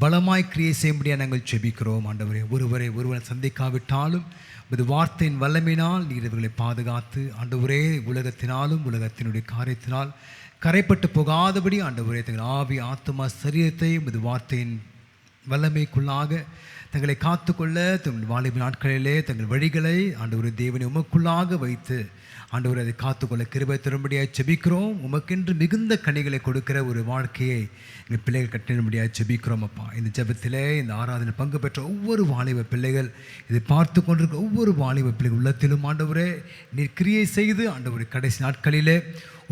பலமாய் கிரியை செய்யும்படியாக நாங்கள் ஜெபிக்கிறோம் ஆண்டவரே. ஒருவரை சந்திக்காவிட்டாலும் இது வார்த்தையின் வல்லமையினால் நீர் இவர்களை பாதுகாத்து ஆண்டவரே, உலகத்தினாலும் உலகத்தினுடைய காரியத்தினால் கரைப்பட்டு போகாதபடி ஆண்டவரே, தங்கள் ஆவி, ஆத்மா, சரீரத்தையும் இது வார்த்தையின் வல்லமைக்குள்ளாக தங்களை காத்துக்கொள்ள தங்கள் வாலிப நாட்களிலே தங்கள் வழிகளை ஆண்டவரே தேவனை உமக்குள்ளாக வைத்து ஆண்டவரை அதை காத்துக்கொள்ள கிருபை தரும்படியாக ஜெபிக்கிறோம். உமக்கென்று மிகுந்த கனிகளை கொடுக்கிற ஒரு வாழ்க்கையை எங்கள் பிள்ளைகள் கட்டிடும்படியாக ஜெபிக்கிறோம் அப்பா. இந்த ஜெபத்திலே இந்த ஆராதனை பங்கு பெற்ற ஒவ்வொரு வாலிப பிள்ளைகள், இதை பார்த்து கொண்டிருக்கிற ஒவ்வொரு வாலிப பிள்ளைகள் உள்ளத்திலும் ஆண்டவரே நீர் கிரியை செய்து ஆண்டவரை கடைசி நாட்களிலே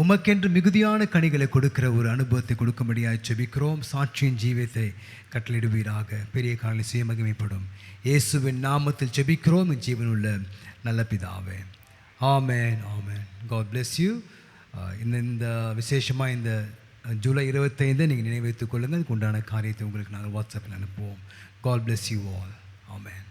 உமக்கென்று மிகுதியான கனிகளை கொடுக்கிற ஒரு அனுபவத்தை கொடுக்கும்படியாக ஜெபிக்கிறோம். சாட்சியின் ஜீவியத்தை கட்டளையிடுவீராக. பெரிய காலை சுய மகிமைப்படும் இயேசுவின் நாமத்தில் ஜெபிக்கிறோம், என் ஜீவனுள்ள நல்ல பிதாவே. ஆமென், ஆமென். God bless you. இந்த விசேஷமாக இந்த ஜூலை 25 நீங்கள் நினைவைத்துக் கொள்ளுங்கள். அதுக்கு உண்டான காரியத்தை உங்களுக்கு நாங்கள் வாட்ஸ்அப்பில் அனுப்புவோம். God bless you all. Amen.